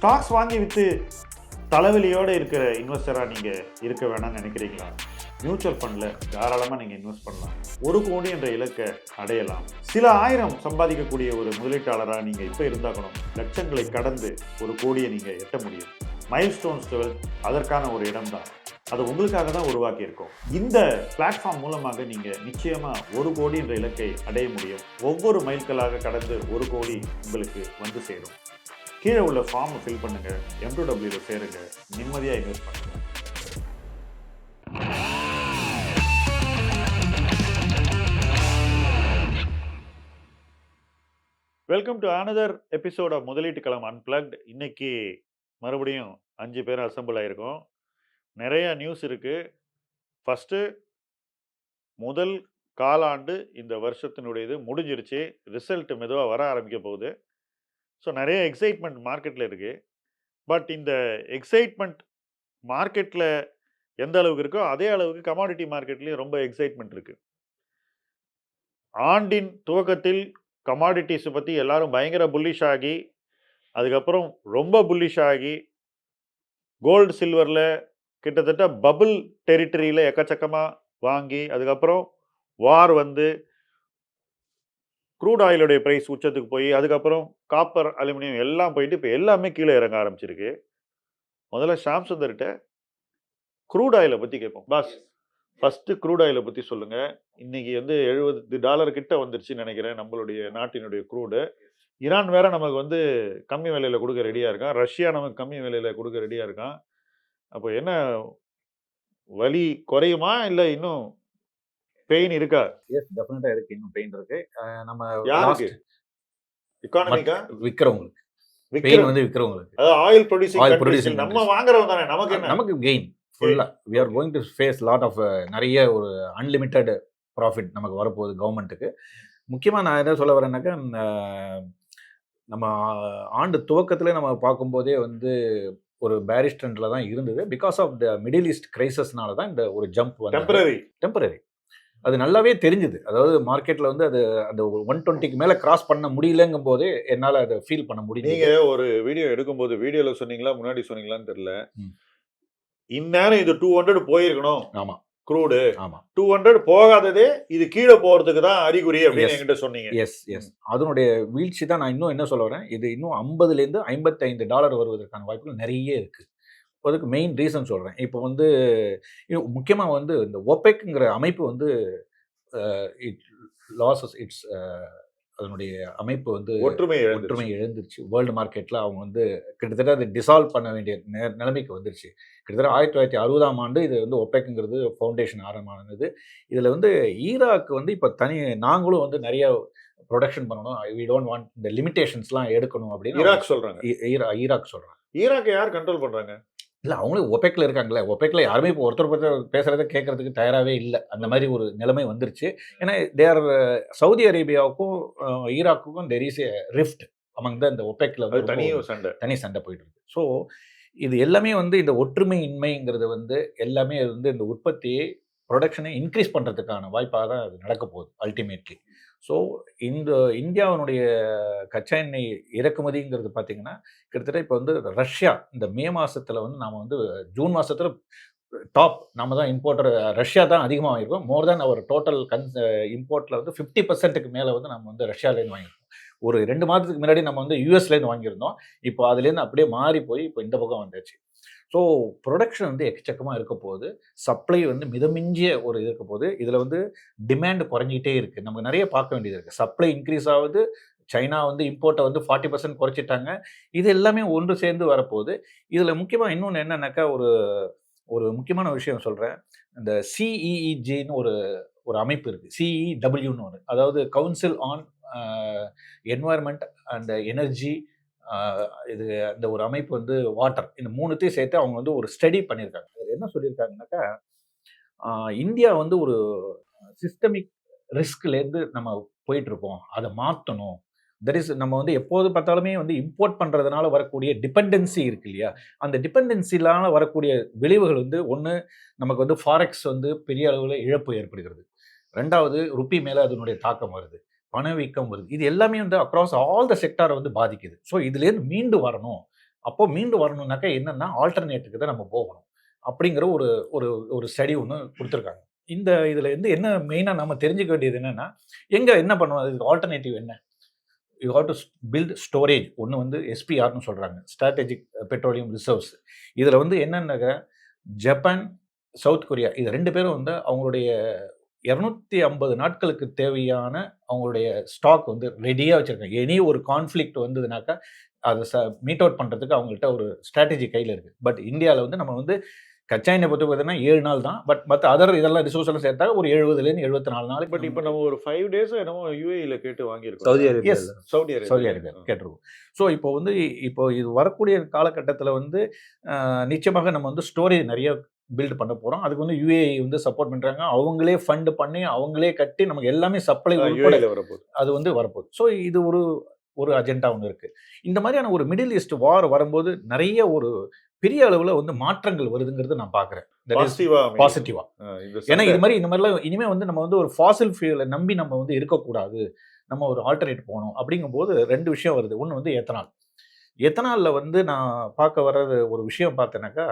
Stocks வாங்கி விற்று தலைவலியோடு இருக்கிற இன்வெஸ்டராக நீங்கள் இருக்க வேணாம்னு நினைக்கிறீங்களா? மியூச்சுவல் ஃபண்டில் தாராளமாக நீங்கள் இன்வெஸ்ட் பண்ணலாம். 1 கோடி என்ற இலக்கை அடையலாம். சில ஆயிரம் சம்பாதிக்கக்கூடிய ஒரு முதலீட்டாளராக நீங்கள் இப்போ இருந்தாக்கணும். லட்சங்களை கடந்து 1 கோடியை நீங்கள் எட்ட முடியும். மைல்ஸ்டோன்ஸ் 12 அதற்கான ஒரு இடம் தான். அது உங்களுக்காக தான் உருவாக்கியிருக்கோம். இந்த பிளாட்ஃபார்ம் மூலமாக நீங்கள் நிச்சயமாக 1 கோடி என்ற இலக்கை அடைய முடியும். ஒவ்வொரு மைல்களாக கடந்து 1 கோடி உங்களுக்கு வந்து சேரும். கீழே உள்ள ஃபார்மை ஃபில் பண்ணுங்க, M2Wல சேருங்க, நிம்மதியாக இன்வெஸ்ட் பண்ணுங்க. Welcome to another episode of முதலீட்டு களம் அன்பிளக்ட். இன்னைக்கு மறுபடியும் 5 பேர் அசம்பிள் ஆயிருக்கோம். நிறைய நியூஸ் இருக்கு. ஃபர்ஸ்ட் முதல் காலாண்டு இந்த வருஷத்தினுடையது முடிஞ்சிருச்சு. ரிசல்ட் மெதுவாக வர ஆரம்பிக்க போகுது. ஸோ நிறைய எக்ஸைட்மெண்ட் மார்க்கெட்டில் இருக்குது. பட் இந்த எக்ஸைட்மெண்ட் மார்க்கெட்டில் எந்த அளவுக்கு இருக்கோ அதே அளவுக்கு கமாடிட்டி மார்க்கெட்லேயும் ரொம்ப எக்ஸைட்மெண்ட் இருக்குது. ஆண்டின் துவக்கத்தில் கமாடிட்டிஸை பற்றி எல்லாரும் பயங்கர புல்லிஷ் ஆகி, அதுக்கப்புறம் ரொம்ப புல்லிஷ் ஆகி, கோல்டு சில்வரில் கிட்டத்தட்ட பபுள் டெரிட்டரியில் எக்கச்சக்கமாக வாங்கி, அதுக்கப்புறம் வார் வந்து க்ரூட் ஆயிலுடைய ப்ரைஸ் உச்சத்துக்கு போய், அதுக்கப்புறம் காப்பர் அலுமினியம் எல்லாம் போயிட்டு இப்போ எல்லாமே கீழே இறங்க ஆரம்பிச்சிருக்கு. முதல்ல ஷாம் சுந்தர்கிட்ட க்ரூட் ஆயிலை பற்றி கேட்போம். பாஸ், ஃபஸ்ட்டு க்ரூட் ஆயிலை பற்றி சொல்லுங்கள். இன்றைக்கி வந்து $70 கிட்ட வந்துருச்சுன்னு நினைக்கிறேன் நம்மளுடைய நாட்டினுடைய க்ரூடு. ஈரான் வேற நமக்கு வந்து கம்மி விலையில் கொடுக்க ரெடியாக இருக்கான். ரஷ்யா நமக்கு கம்மி விலையில் கொடுக்க ரெடியாக இருக்கான். அப்போ என்ன வலி குறையுமா இல்லை இன்னும் பெயின் இருக்கா? எஸ், டெஃபினட்டா இருக்கு. இன்னும் பெயின் இருக்கு. நம்ம யாருக்கு? எக்கானமிக்கா? விக்கிறவங்களுக்கு பெயின் வந்து விக்கிறவங்களுக்கு. அதாவது oil producing Oil countries. producing நம்ம countries. வாங்குறவங்க தானே, நமக்கு என்ன? நமக்கு கெயின் ஃபுல்லா. we are going to face lot of நிறைய ஒரு அன்லிமிட்டெட் ப்ராஃபிட் நமக்கு வரப்போகுது கவர்மெண்ட்டுக்கு. முக்கியமாக நான் என்ன சொல்ல வரேன்னாக்கா, நம்ம ஆண்டு துவக்கத்தில் நம்ம பார்க்கும்போதே வந்து ஒரு பேரிஷ் ட்ரெண்டில் தான் இருந்தது. Because of the middle east கிரைசஸ்னால தான் இந்த ஒரு ஜம்ப் வந்து டெம்பரரி. அது நல்லாவே தெரிஞ்சுது. அதாவது மார்க்கெட்டில் வந்து அது அந்த 120க்கு மேலே கிராஸ் பண்ண முடியலங்கும் போது என்னால் அதை ஃபீல் பண்ண முடியும். நீங்கள் ஒரு வீடியோ எடுக்கும்போது வீடியோவில் சொன்னீங்களா முன்னாடி சொன்னீங்களான்னு தெரியல, இந்நேரம் இது 200 போயிருக்கணும். ஆமாம், க்ரூடு. ஆமாம், 200 போகாததே இது கீழே போகிறதுக்கு தான் அறிகுறி அப்படின்னு என்கிட்ட சொன்னீங்க. எஸ். அதனுடைய வீழ்ச்சி தான் நான் இன்னும் என்ன சொல்ல வரேன், இது இன்னும் $50லேருந்து $55 வருவதற்கான வாய்ப்புகள் நிறைய இருக்குது. அதுக்கு மெயின் ரீசன் சொல்கிறேன். இப்போ வந்து முக்கியமாக வந்து இந்த ஒபெக்ங்கிற அமைப்பு வந்து இட் லாசஸ் இட்ஸ் அதனுடைய அமைப்பு வந்து ஒற்றுமை இழந்துருச்சு. வேர்ல்டு மார்க்கெட்டில் அவங்க வந்து கிட்டத்தட்ட அதை டிசால்வ் பண்ண வேண்டிய நிலைமைக்கு வந்துருச்சு. கிட்டத்தட்ட 1960ஆம் ஆண்டு இது வந்து ஒபெக்ங்கிறது ஃபவுண்டேஷன் ஆரம்பமானது. இதில் வந்து ஈராக் வந்து இப்போ நாங்களும் வந்து நிறைய ப்ரொடக்ஷன் பண்ணணும், வி டோன்ட் வாண்ட் இந்த லிமிடேஷன்ஸ்லாம் எடுக்கணும் அப்படின்னு ஈராக் சொல்கிறாங்க. ஈராக் சொல்கிறாங்க. ஈராக்கை யார் கண்ட்ரோல் பண்ணுறாங்க? இல்லை, அவங்களும் ஒபெக்கில் இருக்காங்களே. ஒபெக்கில் யாருமே இப்போ ஒருத்தர் பேசுகிறத கேட்கறதுக்கு தயாராகவே இல்லை. அந்த மாதிரி ஒரு நிலைமை வந்துருச்சு. ஏன்னா தேர் சவுதி அரேபியாவுக்கும் ஈராக்குக்கும் there is a rift among the இந்த ஒபெக்கில் வந்து தனி சண்டை போயிட்டு இருக்கு. ஸோ இது எல்லாமே வந்து இந்த ஒற்றுமை இன்மைங்கிறது வந்து எல்லாமே வந்து இந்த உற்பத்தியை ப்ரொடக்ஷனை இன்க்ரீஸ் பண்ணுறதுக்கான வாய்ப்பாக தான் அது நடக்க போகுது அல்டிமேட்லி. ஸோ இந்த இந்தியாவினுடைய கச்சா எண்ணெய் இறக்குமதிங்கிறது பார்த்திங்கன்னா கிட்டத்தட்ட இப்போ வந்து ரஷ்யா இந்த மே மாதத்தில் வந்து நாம் வந்து ஜூன் மாதத்தில் டாப் நம்ம தான் இம்போர்ட்டர். ரஷ்யா தான் அதிகமாக வாங்கியிருக்கோம். மோர் தேன் அவர் டோட்டல் இம்போர்ட்டில் வந்து 50%க்கு மேலே வந்து நம்ம வந்து ரஷ்யாவிலேருந்து வாங்கியிருக்கோம். ஒரு 2 மாதத்துக்கு முன்னாடி நம்ம வந்து யூஎஸ்லேருந்து வாங்கியிருந்தோம். இப்போ அதுலேருந்து அப்படியே மாறி போய் இப்போ இந்த பக்கம் வந்துச்சு. ஸோ ப்ரொடக்ஷன் வந்து எக்கச்சக்கமாக இருக்க போகுது. சப்ளை வந்து மிதமிஞ்சிய ஒரு இருக்க போகுது. இதில் வந்து டிமாண்ட் குறைஞ்சிட்டே இருக்குது. நமக்கு நிறைய பார்க்க வேண்டியது இருக்குது. சப்ளை இன்க்ரீஸ் ஆகுது. சைனா வந்து இம்போர்ட்டை வந்து 40% குறைச்சிட்டாங்க. இது எல்லாமே ஒன்று சேர்ந்து வரப்போகுது. இதில் முக்கியமாக இன்னொன்று என்னன்னாக்கா, ஒரு முக்கியமான விஷயம் சொல்கிறேன். இந்த சிஇஇஜின்னு ஒரு அமைப்பு இருக்குது. சிஇடபிள்யூன்னு ஒரு, அதாவது council on environment and energy, இது அந்த ஒரு அமைப்பு வந்து வாட்டர், இந்த 3த்தையும் சேர்த்து அவங்க வந்து ஒரு ஸ்டடி பண்ணியிருக்காங்க. அதில் என்ன சொல்லியிருக்காங்கனாக்கா, இந்தியா வந்து ஒரு சிஸ்டமிக் ரிஸ்க்லேருந்து நம்ம போயிட்டுருக்கோம், அதை மாற்றணும். தட் இஸ் நம்ம வந்து எப்போது பார்த்தாலுமே வந்து இம்போர்ட் பண்ணுறதுனால வரக்கூடிய டிபெண்டன்சி இருக்கு இல்லையா, அந்த டிபெண்டன்சினால வரக்கூடிய விளைவுகள் வந்து ஒன்று நமக்கு வந்து ஃபாரெக்ஸ் வந்து பெரிய அளவில் இழப்பு ஏற்படுகிறது. 2வது ருப்பி மேலே அதனுடைய தாக்கம் வருது, பணவீக்கம் வருது. இது எல்லாமே வந்து அக்ராஸ் ஆல் த செக்டாரை வந்து பாதிக்குது. ஸோ இதுலேருந்து மீண்டு வரணும் அப்போ மீண்டு வரணும்னாக்கா என்னன்னா ஆல்டர்னேட்டுக்கு தான் நம்ம போகணும் அப்படிங்கிற ஒரு ஒரு ஒரு ஸ்டடி ஒன்று கொடுத்துருக்காங்க. இந்த இதில் வந்து என்ன மெயினாக நம்ம தெரிஞ்சுக்க வேண்டியது என்னன்னா, என்ன பண்ணுவோம் அதுக்கு ஆல்டர்னேட்டிவ் என்ன? You have to build storage. ஒன்று வந்து எஸ்பிஆர்னு சொல்கிறாங்க, ஸ்ட்ராட்டஜிக் பெட்ரோலியம் ரிசர்வ்ஸ். இதில் வந்து என்னென்ன ஜப்பான், சவுத் கொரியா இது 2 பேரும் வந்து அவங்களுடைய 250 நாட்களுக்கு தேவையான அவங்களுடைய ஸ்டாக் வந்து ரெடியா வச்சிருக்காங்க. எனி ஒரு கான்ஃப்ளிக்ட் வந்ததுனாக்கா, அத மீட் அவுட் பண்றதுக்கு அவங்கள்ட்ட ஒரு ஸ்ட்ராட்டஜி கையில இருக்கு. பட் இந்தியால வந்து நம்ம வந்து கச்சா எண்ணெய் பொறுத்த பார்த்தீங்கன்னா 7 நாள் தான். பட் மத்த அதர் இதெல்லாம் ரிசோர்ஸ் எல்லாம் சேர்த்தா ஒரு 70லேருந்து 74 நாளைக்கு. பட் இப்போ நம்ம ஒரு 5 டேஸ் என்னமோ யுஏஇல கேட்டு வாங்கியிருக்கோம். சவுதி எஸ் Arabia Saudi Saudi Arabia Arabia கேட்டிருக்கோம். ஸோ இப்போ வந்து இப்போ இது வரக்கூடிய காலகட்டத்தில வந்து நிச்சயமாக நம்ம வந்து ஸ்டோரேஜ் நிறைய பில்ட் பண்ண போறோம். அதுக்கு வந்து யுஏஇ வந்து சப்போர்ட் பண்றாங்க. அவங்களே ஃபண்ட் பண்ணி, அவங்களே கட்டி நமக்கு எல்லாமே சப்ளை உட்பட யுஏஇல வரப்போகுது. அது வந்து வரப்போகுது. ஸோ இது ஒரு ஒரு அஜெண்டா ஒண்ணு இருக்கு. இந்த மாதிரியான ஒரு மிடில் ஈஸ்ட் வார் வரும்போது நிறைய ஒரு பெரிய அளவுல வந்து மாற்றங்கள் வருதுங்கிறது நான் பார்க்குறேன். பாசிட்டிவா. ஏன்னா இது மாதிரிலாம் இனிமே வந்து நம்ம வந்து ஒரு ஃபாசில் ஃபியூயலை நம்பி நம்ம வந்து இருக்கக்கூடாது. நம்ம ஒரு ஆல்டர்னேட் போகணும். அப்படிங்கும்போது 2 விஷயம் வருது. ஒண்ணு வந்து எத்தனால். எத்தனால்ல வந்து நான் பார்க்க வர்றது ஒரு விஷயம் பார்த்தேனாக்கா,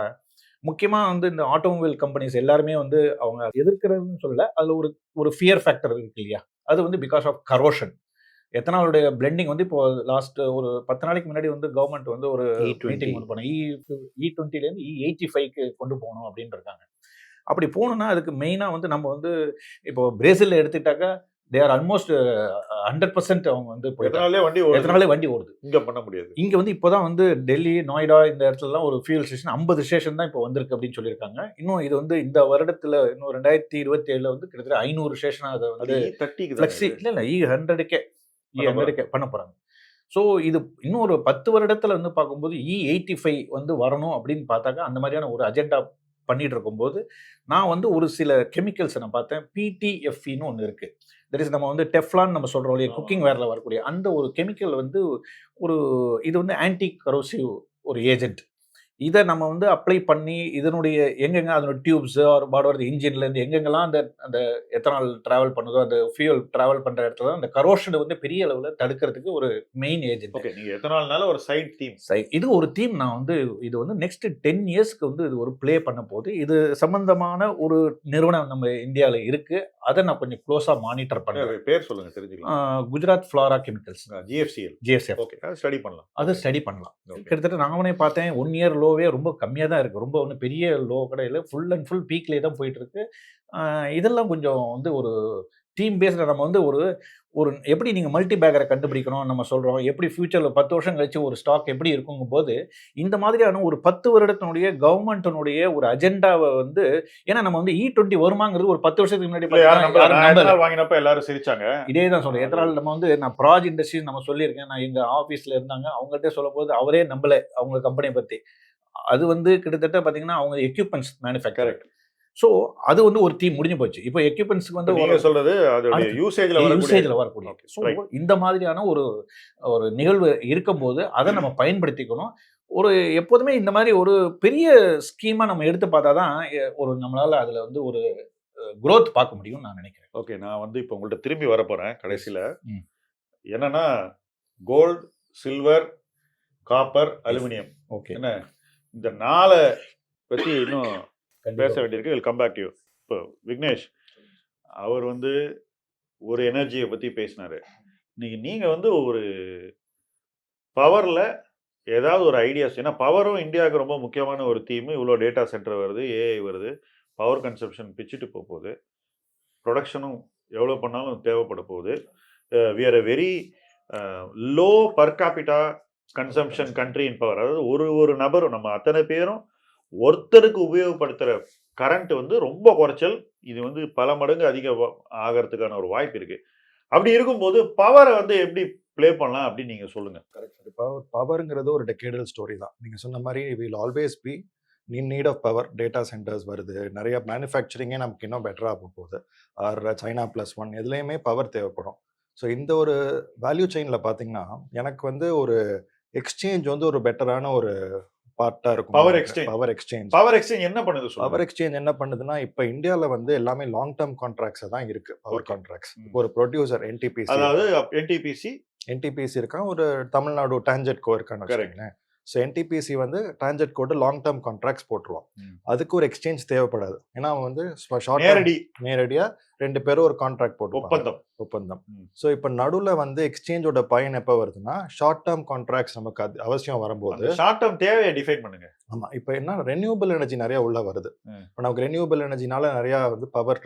முக்கியமா வந்து இந்த ஆட்டோமொபைல் கம்பெனிஸ் எல்லாருமே வந்து அவங்க எதிர்க்கிறதுன்னு சொல்லல. அதுல ஒரு ஒரு ஃபியர் ஃபேக்டர் இருக்கு இல்லையா? அது வந்து பிகாஸ் ஆஃப் கரோஷன். எத்தனாலுடைய பிளெண்டிங் வந்து இப்போ லாஸ்ட் ஒரு 10 நாளைக்கு முன்னாடி வந்து கவர்மெண்ட் வந்து ஒரு E20. மீட்டிங் வந்து பண்ணாங்க. E20லேருந்து E85க்கு கொண்டு போகணும் அப்படின்னு இருக்காங்க. அப்படி போகணும்னா அதுக்கு மெயினா வந்து நம்ம வந்து இப்போ பிரேசில்ல எடுத்துக்கிட்டாக்கா தே ஆர் ஆல்மோஸ்ட் 100% அவங்க வந்து எத்தனாலே வண்டி ஓடுது. எத்தனாலே வண்டி ஓடுது. இங்க பண்ண முடியாது. இங்க வந்து இப்போதான் வந்து டெல்லி, நொய்டா இந்த இடத்துலலாம் ஒரு ஃபியூல் ஸ்டேஷன் 50 ஸ்டேஷன் தான் இப்போ வந்திருக்கு அப்படின்னு சொல்லியிருக்காங்க. இன்னும் இது வந்து இந்த வருடத்துல இன்னும் 2027ல வந்து கிட்டத்தட்ட 500 ஸ்டேஷனா அதை வந்து அது E30க்கு ஃப்ளெக்ஸி இல்ல E100க்கே பண்ண போறாங்க. ஸோ இது இன்னும் ஒரு 10 வருடத்துல வந்து பார்க்கும்போது E85 வந்து வரணும் அப்படின்னு பார்த்தாக்கா அந்த மாதிரியான ஒரு அஜெண்டா பண்ணிட்டு இருக்கும்போது நான் வந்து ஒரு சில கெமிக்கல்ஸை நான் பார்த்தேன். PTFEன்னு ஒன்று இருக்கு. தட் இஸ் நம்ம வந்து டெஃப்லான் நம்ம சொல்றோம் இல்லையா, குக்கிங் வேர்ல வரக்கூடிய அந்த ஒரு கெமிக்கல் வந்து ஒரு இது வந்து ஆன்டி கரோசிவ் ஒரு ஏஜென்ட். இதை நம்ம வந்து அப்ளை பண்ணி இதனுடைய எங்கெங்க அதனோட டியூப்ஸ் ஆர் பாடோட இன்ஜின்லேருந்து எங்கெங்கெல்லாம் அந்த அந்த எத்தனால் டிராவல் பண்ணுதோ அந்த ஃபியூல் டிராவல் பண்ணுற இடத்துல அந்த கரோஷனை வந்து பெரிய அளவில் தடுக்கிறதுக்கு ஒரு மெயின் ஏஜென்ட். ஓகே, நீங்க எத்தனால்னால ஒரு சைட் தீம். இது ஒரு தீம். நான் வந்து இது வந்து நெக்ஸ்ட் 10 இயர்ஸ்க்கு வந்து இது ஒரு ப்ளே பண்ண போது இது சம்பந்தமான ஒரு நிறுவனம் நம்ம இந்தியாவில் இருக்கு. அதை நான் கொஞ்சம் க்ளோஸா மானிட்டர் பண்ணுறேன். பேர் சொல்லுங்க தெரிஞ்சுக்கலாம். Gujarat fluoro chemicals, GFCL. Okay, அது ஸ்டடி பண்ணலாம். அது ஸ்டடி பண்ணலாம். கிட்டத்தட்ட நானே பார்த்தேன் 1 இயர் லோவே ரொம்ப கம்மியாக தான் இருக்குது. ரொம்ப ஒன்றும் பெரிய லோ கிடையாது. ஃபுல் அண்ட் ஃபுல் பீக்லேயே தான் போயிட்டு இருக்கு. இதெல்லாம் கொஞ்சம் வந்து ஒரு டீம் பேஸ்டில் நம்ம வந்து ஒரு ஒரு எப்படி நீங்கள் மல்டி பேக்கரை கண்டுபிடிக்கணும் நம்ம சொல்கிறோம். எப்படி ஃபியூச்சரில் 10 வருஷம் கழிச்சு ஒரு ஸ்டாக் எப்படி இருக்குங்கும் போது இந்த மாதிரியான ஒரு 10 வருடத்தினுடைய கவர்மெண்ட்டினுடைய ஒரு அஜெண்டாவை வந்து ஏன்னா நம்ம வந்து E20 வருமாங்கிறது ஒரு 10 வருஷத்துக்கு முன்னாடி வாங்கினப்ப எல்லாரும் சிரிச்சாங்க. இதே தான் சொல்றேன். எத்தனால நம்ம வந்து நான் ப்ராஜ் இண்டஸ்ட்ரீஸ் நம்ம சொல்லியிருக்கேன். நான் எங்கள் ஆஃபீஸில் இருந்தாங்க. அவங்கள்ட்ட சொல்லும் போது அவரே நம்பலை அவங்க கம்பெனியை பற்றி. அது வந்து கிட்டத்தட்ட பார்த்தீங்கன்னா அவங்க எக்யூப்மெண்ட்ஸ் மேனுஃபேக்சர். ஸோ அது வந்து ஒரு தீம் முடிஞ்சு போச்சு. இப்போ எக்யூப்மெண்ட்ஸ்க்கு வந்து நீங்க சொல்றது அதோட யூசேஜ்ல வரக்கூடிய. ஸோ இந்த மாதிரியான ஒரு ஒரு நிகழ்வு இருக்கும்போது அதை நம்ம பயன்படுத்திக்கணும். ஒரு எப்போதுமே இந்த மாதிரி ஒரு பெரிய ஸ்கீமா நம்ம எடுத்து பார்த்தா தான் ஒரு நம்மளால அதுல வந்து ஒரு growth பார்க்க முடியும்னு நான் நினைக்கிறேன். ஓகே, நான் வந்து இப்போ உங்கள்ட்ட திரும்பி வர போறேன் கடைசியில. என்னன்னா gold, silver, copper, aluminium. Okay, என்ன இந்த 4 பத்தி இன்னும் பேச வேண்டியிருக்கு. Will come back to you. இப்போ விக்னேஷ் அவர் வந்து ஒரு எனர்ஜியை பற்றி பேசினார். இன்னைக்கு நீங்கள் வந்து ஒரு பவரில் ஏதாவது ஒரு ஐடியாஸ், ஏன்னா பவரும் இந்தியாவுக்கு ரொம்ப முக்கியமான ஒரு தீம். இவ்வளோ டேட்டா சென்டர் வருது, ஏஐ வருது, பவர் கன்சப்ஷன் பிச்சுட்டு போகுது, ப்ரொடக்ஷனும் எவ்வளோ பண்ணாலும் தேவைப்பட போகுது. We are a very low per capita consumption country in power. அதாவது ஒரு நபரும் நம்ம அத்தனை பேரும் ஒருத்தருக்கு உபயோகப்படுத்துகிற கரண்ட் வந்து ரொம்ப குறைச்சல். இது வந்து பல மடங்கு அதிகம் ஆகிறதுக்கான ஒரு வாய்ப்பு இருக்குது. அப்படி இருக்கும்போது பவரை வந்து எப்படி ப்ளே பண்ணலாம் அப்படின்னு நீங்கள் சொல்லுங்கள். கரெக்ட். பவருங்கிறது ஒரு டெக்கேடல் ஸ்டோரி தான். நீங்கள் சொன்ன மாதிரி will always be need of power. Data centres வருது, நிறைய மேனுஃபேக்சரிங்கே நமக்கு இன்னும் பெட்டராக போகுது. ஆர் China +1 எதுலேயுமே பவர் தேவைப்படும். ஸோ இந்த ஒரு வேல்யூ செயினில் பார்த்தீங்கன்னா எனக்கு வந்து ஒரு எக்ஸ்சேஞ்ச் வந்து ஒரு பெட்டரான ஒரு பார்ட்டா இருக்கும். பவர் எக்ஸ்சேஞ்ச் என்ன பண்ணுது? பவர் எக்ஸ்சேஞ்ச் என்ன பண்ணுதுன்னா இப்போ இந்தியாவில் வந்து எல்லாமே லாங் டேர்ம் கான்ட்ராக்ட்ஸ் தான் இருக்கு. பவர் கான்ட்ராக்ட்ஸ் ஒரு ப்ரொடியூசர் NTPC, அதாவது NTPC இருக்கான், ஒரு தமிழ்நாடு டான்ஜெட்கோ இருக்கான்னு வச்சுக்கோங்களேன். ஸோ என்டிபிசி வந்து டிரான்சிட் கோடு லாங் டேர்ம் கான்ட்ராக்ட்ஸ் போட்டுருவான். அதுக்கு ஒரு எக்ஸ்சேஞ்ச் தேவைப்படாது. ஏன்னா அவன் வந்து ஷார்ட் நேரடியாக 2 பேரும் ஒரு கான்ட்ராக்ட் போட்டு ஒப்பந்தம். ஸோ இப்போ நடுவில் வந்து எக்ஸ்சேஞ்சோட பயன் எப்போ வருதுன்னா ஷார்ட் டேர்ம் கான்ட்ராக்ட்ஸ் நமக்கு அது அவசியம் வரும்போது ஷார்ட் டேர்ம் தேவையை டிஃபைன் பண்ணுங்க. ஆமாம், இப்போ என்ன ரெனியூபிள் எனர்ஜி நிறைய உள்ள வருது. இப்போ நமக்கு ரெனியூபிள் எனர்ஜினால நிறையா வந்து பவர்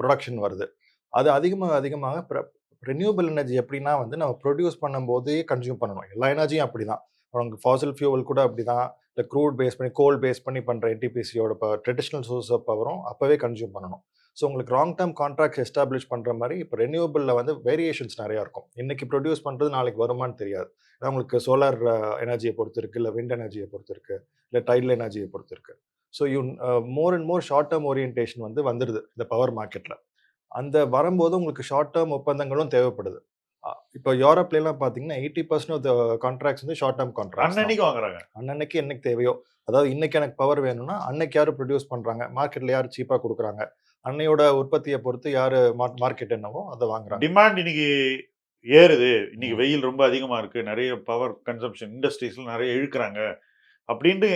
ப்ரொடக்ஷன் வருது. அது அதிகமாக ரெனியூபிள் எனர்ஜி எப்படின்னா வந்து நம்ம ப்ரொடியூஸ் பண்ணும்போதே கன்சியூம் பண்ணணும். எல்லா எனர்ஜியும் அப்படி தான். உங்களுக்கு ஃபாசில் ஃபியூவல் கூட அப்படி தான். இல்லை க்ரூட் பேஸ் பண்ணி கோல் பேஸ் பண்ணி பண்ணுற என்டிபிசியோட ட்ரெடிஷ்னல் சோர்ஸ் ஆஃப் பவரும் அப்போவே கன்சியூம் பண்ணணும். ஸோ உங்களுக்கு லாங் டேர்ம் கான்ட்ராக்ட்ஸ் எஸ்டாப்ளிஷ் பண்ணுற மாதிரி இப்போ ரெனியூபிளில் வந்து வேரியேஷன்ஸ் நிறையா இருக்கும். இன்றைக்கி ப்ரொடியூஸ் பண்ணுறது நாளைக்கு வருமானு தெரியாது. ஏன்னா உங்களுக்கு சோலார் எனர்ஜியை பொறுத்து இருக்குது, இல்லை விண்ட் எனர்ஜியை பொறுத்து இருக்குது, இல்லை டைடல் எனர்ஜியை பொறுத்து இருக்குது. So more and more short term orientation வந்து வந்துடுது இந்த பவர் மார்க்கெட்டில். அந்த வரும்போது உங்களுக்கு ஷார்ட் டேர்ம் ஒப்பந்தங்களும் தேவைப்படுது. இப்போ யூரோப்லாம் பார்த்தீங்கன்னா 80% ஆஃப் த கான்ட்ராக்ட்ஸ் வந்து ஷார்ட் டேர்ம் கான்ட்ராக்ட். அன்னன்னைக்கு வாங்குறாங்க. அன்னன்னைக்கு என்னைக்கு தேவையோ, அதாவது இன்னைக்கு எனக்கு பவர் வேணும்னா அன்னைக்கு யார் ப்ரொடியூஸ் பண்ணுறாங்க, மார்க்கெட்டில் யார் சீப்பாக கொடுக்குறாங்க, அன்னையோட உற்பத்தியை பொறுத்து யார் மார்க்கெட் என்னவோ அதை வாங்குறாங்க. டிமாண்ட் இன்னைக்கு ஏறுது, இன்னைக்கு வெயில் ரொம்ப அதிகமாக இருக்குது, நிறைய பவர் கன்சம்ஷன் இண்டஸ்ட்ரீஸ்ல நிறைய இழுக்கிறாங்க அப்படின்னு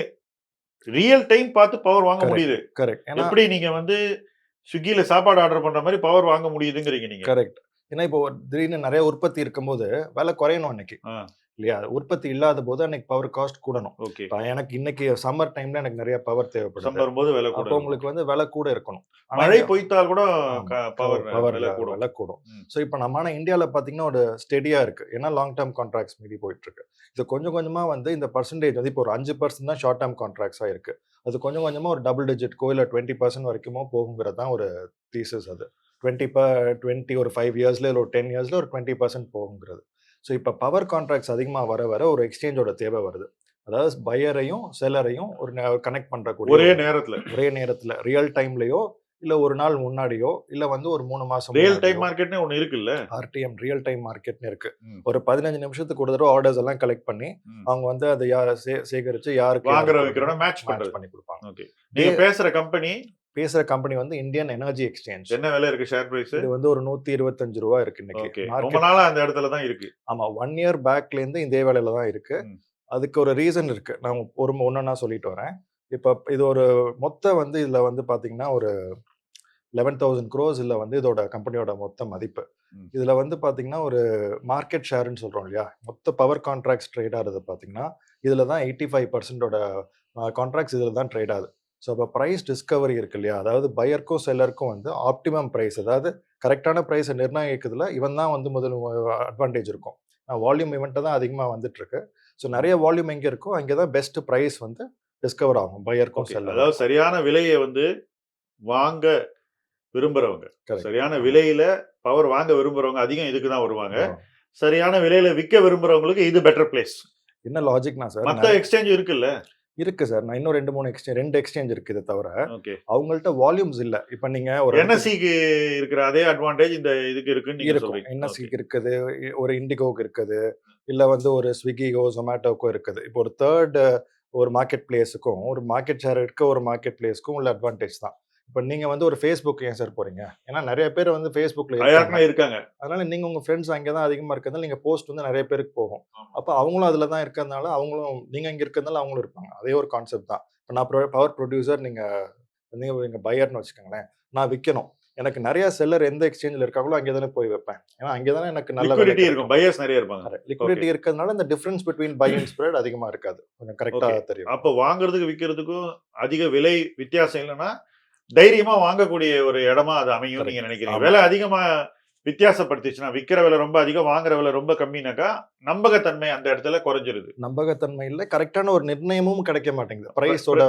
ரியல் டைம் பார்த்து பவர் வாங்க முடியுது. கரெக்ட். எப்படி நீங்கள் வந்து ஸ்விக்கியில் சாப்பாடு ஆர்டர் பண்ணுற மாதிரி பவர் வாங்க முடியுதுங்கிறீங்க நீங்கள். கரெக்ட். ஏன்னா இப்போ திடீர்னு நிறைய உற்பத்தி இருக்கும்போது விலை குறையணும் அன்னைக்கு இல்லையா? உற்பத்தி இல்லாத போது அன்னைக்கு பவர் காஸ்ட் கூடணும். ஓகே, எனக்கு இன்னைக்கு சம்மர் டைம்ல எனக்கு நிறைய பவர் தேவைப்படும். வரும்போது விலை கூட, அப்போ உங்களுக்கு வந்து விலை கூட இருக்கணும். மழை பொய்த்தால் கூட பவர் விலை கூடும். ஸோ இப்போ நம்ம ஆனால் இந்தியாவில் பார்த்தீங்கன்னா ஒரு ஸ்டெடியா இருக்கு. ஏன்னா லாங் டேர்ம் கான்ட்ராக்ட்ஸ் மீறி போயிட்டு இருக்கு. இது கொஞ்சம் கொஞ்சமா வந்து இந்த பர்சன்டேஜ் வந்து இப்போ ஒரு 5% தான் ஷார்ட் டேர்ம் கான்ட்ராக்ட்ஸாக இருக்கு. அது கொஞ்சம் கொஞ்சமா ஒரு டபுள் டிஜிட்கோ இல்லை 20% வரைக்குமோ போகுங்கிறது தான் ஒரு தீசஸ். அது 20 ஒரு 5 இயர்ஸ்ல இல்லை ஒரு 10 இயர்ஸ்ல ஒரு 20% போகுங்கிறது. ஸோ இப்போ பவர் கான்ட்ராக்ட்ஸ் அதிகமாக வர ஒரு எக்ஸ்சேஞ்சோட தேவை வருது. அதாவது பையரையும் செல்லரையும் ஒரு கனெக்ட் பண்ணுறக்கூடிய ஒரே நேரத்தில் ரியல் டைம்லையோ இல்லை ஒரு நாள் முன்னாடியோ இல்லை வந்து ஒரு 3 மாதம் ரியல் டைம் மார்க்கெட்னு ஒன்று இருக்குல்ல, ஆர்டிஎம் ரியல் டைம் மார்க்கெட்னு இருக்கு. ஒரு 15 நிமிஷத்துக்கு ஒரு தடவை ஆர்டர்ஸ் எல்லாம் கலெக்ட் பண்ணி அவங்க வந்து அதை சேகரித்து யாருக்கு வாங்குற வைக்கிறோட மேட்ச் பண்ணி கொடுப்பாங்க. ஓகே, நீங்க பேசுற கம்பெனி வந்து இந்தியன் எனர்ஜி எக்ஸ்சேஞ்ச். என்ன விலை இருக்கு ஷேர் பிரைஸ்? இது வந்து ஒரு 125 ரூபா இருக்கு இன்னைக்கு. ரொம்ப நாளா அந்த இடத்துல தான் இருக்கு. ஆமா, 1 இயர் பேக்ல இருந்து இதே வேலையில தான் இருக்கு. அதுக்கு ஒரு ரீசன் இருக்கு. நான் ஒன்னொன்னா சொல்லிட்டு வரேன். இப்போ இது ஒரு மொத்த வந்து இதுல வந்து பாத்தீங்கன்னா ஒரு 11,000 crores இல்ல வந்து இதோட கம்பெனியோட மொத்த மதிப்பு. இதுல வந்து பாத்தீங்கன்னா ஒரு மார்க்கெட் ஷேர்னு சொல்றோம் இல்லையா, மொத்த பவர் கான்ட்ராக்ட்ஸ் ட்ரேட் ஆகுது பாத்தீங்கன்னா இதுல தான் 85%ஓட கான்ட்ராக்ட்ஸ் இதுல தான் ட்ரேட் ஆகுது. ஸோ அப்போ ப்ரைஸ் டிஸ்கவரி இருக்கு இல்லையா, அதாவது பையருக்கும் செல்லருக்கும் வந்து ஆப்டிமம் ப்ரைஸ், அதாவது கரெக்டான ப்ரைஸை நிர்ணயிக்கிறதுல இவன் தான் வந்து முதல் அட்வான்டேஜ் இருக்கும். வால்யூம் இவன்ட்டு தான் அதிகமாக வந்துட்டு இருக்கு. ஸோ நிறைய வால்யூம் எங்கே இருக்கோ அங்கே தான் பெஸ்ட் ப்ரைஸ் வந்து டிஸ்கவர் ஆகும் பையருக்கும் செல்லர். அதாவது சரியான விலையை வந்து வாங்க விரும்புறவங்க, சரியான விலையில பவர் வாங்க விரும்புறவங்க அதிகம் இதுக்கு தான் வருவாங்க. சரியான விலையில விற்க விரும்புறவங்களுக்கு இது பெட்டர் பிளேஸ். என்ன லாஜிக்னா சார், மற்ற எக்ஸ்சேஞ்ச் இருக்குல்ல, இருக்கு சார். நான் இன்னும் 2 எக்ஸ்சேஞ்ச் இருக்கு. இதை தவிர அவங்கள்ட்ட வால்யூம்ஸ் இல்ல. இப்ப நீங்க ஒரு என்எஸ்சிக்கு இருக்கிற அதே அட்வான்டேஜ் இந்த இதுக்கு இருக்கு. என்எஸ்சிக்கு இருக்குது, ஒரு இண்டிகோக்கு இருக்குது, இல்ல வந்து ஒரு ஸ்விக்கிகோ ஜொமேட்டோக்கோ இருக்குது. இப்போ ஒரு தேர்ட் ஒரு மார்க்கெட் பிளேஸுக்கும் ஒரு மார்க்கெட் ஷேர் இருக்க ஒரு மார்க்கெட் பிளேஸ்க்கும் உள்ள அட்வான்டேஜ் தான். இப்போ நீங்க வந்து ஒரு ஃபேஸ்புக் ஏன் சார் போறீங்க? ஏன்னா நிறைய பேர் வந்து ஃபேஸ்புக்ல இருக்காங்க. அதனால நீங்க உங்க ஃப்ரெண்ட்ஸ் அங்கே தான் அதிகமா இருக்கிறதுனால நீங்க போஸ்ட் வந்து நிறைய பேருக்கு போகும். அப்போ அவங்களும் அதுல தான் இருக்கிறதுனால அவங்களும் நீங்க இங்க இருக்கிறதுனால அவங்களும் இருப்பாங்க. அதே ஒரு கான்செப்ட் தான். இப்போ நான் பவர் ப்ரொடியூசர், நீங்க பையர்னு வச்சுக்கோங்களேன். நான் விற்கணும், எனக்கு நிறைய செல்லர் எந்த எக்ஸ்சேஞ்சில் இருக்காங்களோ அங்கே தானே போய் வைப்பேன். ஏன்னா அங்கே தானே எனக்கு நல்ல லிக்விடிட்டி இருக்கும், பையர்ஸ் நிறைய இருப்பாங்க. லிக்விடிட்டி இருக்கிறதுனால இந்த difference between buy and spread அதிகமாக இருக்காது. கொஞ்சம் கரெக்டாக தெரியும். அப்போ வாங்குறதுக்கு விற்கிறதுக்கும் அதிக விலை வித்தியாசம் இல்லைன்னா தைரியமா வாங்கக்கூடிய ஒரு இடமா அது அமையும் நீங்க நினைக்கிறீங்க. விலை அதிகமா வித்தியாசப்படுத்திச்சுன்னா, விற்கிற விலை ரொம்ப அதிகம், வாங்குற விலை ரொம்ப கம்மினாக்கா நம்பகத்தன்மை அந்த இடத்துல குறைஞ்சிருது. நம்பகத்தன்மை இல்லை, கரெக்டான ஒரு நிர்ணயமும் கிடைக்க மாட்டேங்குது, பிரைஸோட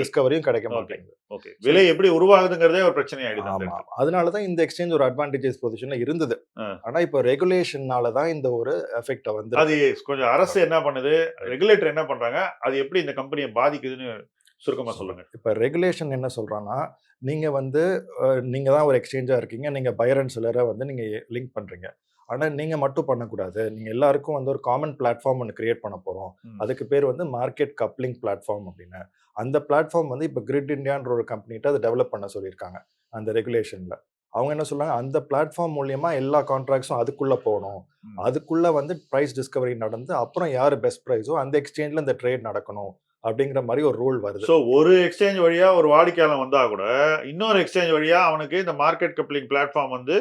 டிஸ்கவரியும் கிடைக்க மாட்டேங்குது. ஓகே, விலை எப்படி உருவாகுதுங்கிறதே ஒரு பிரச்சனை ஆயிடுது. அதனாலதான் இந்த எக்ஸ்சேஞ்ச் ஒரு அட்வான்டேஜஸ் பொசிஷன்ல இருந்தது. ஆனா இப்போ ரெகுலேஷனால தான் இந்த ஒரு எஃபெக்ட் வந்து அது கொஞ்சம் அரசு என்ன பண்ணுது, ரெகுலேட்டர் என்ன பண்றாங்க, அது எப்படி இந்த கம்பெனியை பாதிக்குதுன்னு சுருக்கமாக சொல்லுங்க. இப்போ ரெகுலேஷன் என்ன சொல்றான்னா, நீங்க வந்து நீங்க தான் ஒரு எக்ஸ்சேஞ்சா இருக்கீங்க, நீங்க பையர் அண்ட் செல்லரை வந்து நீங்க லிங்க் பண்றீங்க. ஆனால் நீங்க மட்டும் பண்ணக்கூடாது, நீங்க எல்லாருக்கும் வந்து ஒரு காமன் பிளாட்ஃபார்ம் ஒன்று கிரியேட் பண்ண போறோம். அதுக்கு பேர் வந்து மார்க்கெட் கப்ளிங் பிளாட்ஃபார்ம் அப்படின்னு. அந்த பிளாட்ஃபார்ம் வந்து இப்போ கிரிட் இந்தியான்ற ஒரு கம்பெனிட்ட அதை டெவலப் பண்ண சொல்லியிருக்காங்க அந்த ரெகுலேஷன்ல. அவங்க என்ன சொல்றாங்க, அந்த பிளாட்ஃபார்ம் மூலியமா எல்லா கான்ட்ராக்ட்ஸும் அதுக்குள்ள போகணும். அதுக்குள்ள வந்து பிரைஸ் டிஸ்கவரி நடந்து அப்புறம் யாரு பெஸ்ட் பிரைஸோ அந்த எக்ஸ்சேஞ்ச்ல இந்த ட்ரேட் நடக்கணும் அப்படிங்கிற மாதிரி ஒரு ரூல் வருது. ஸோ ஒரு எக்ஸ்சேஞ்ச் வழியா ஒரு வாடிக்கையாளர் வந்தா கூட இன்னொரு எக்ஸ்சேஞ்ச் வழியா அவனுக்கு இந்த மார்க்கெட் கப்ளிங் பிளாட்ஃபார்ம் வந்து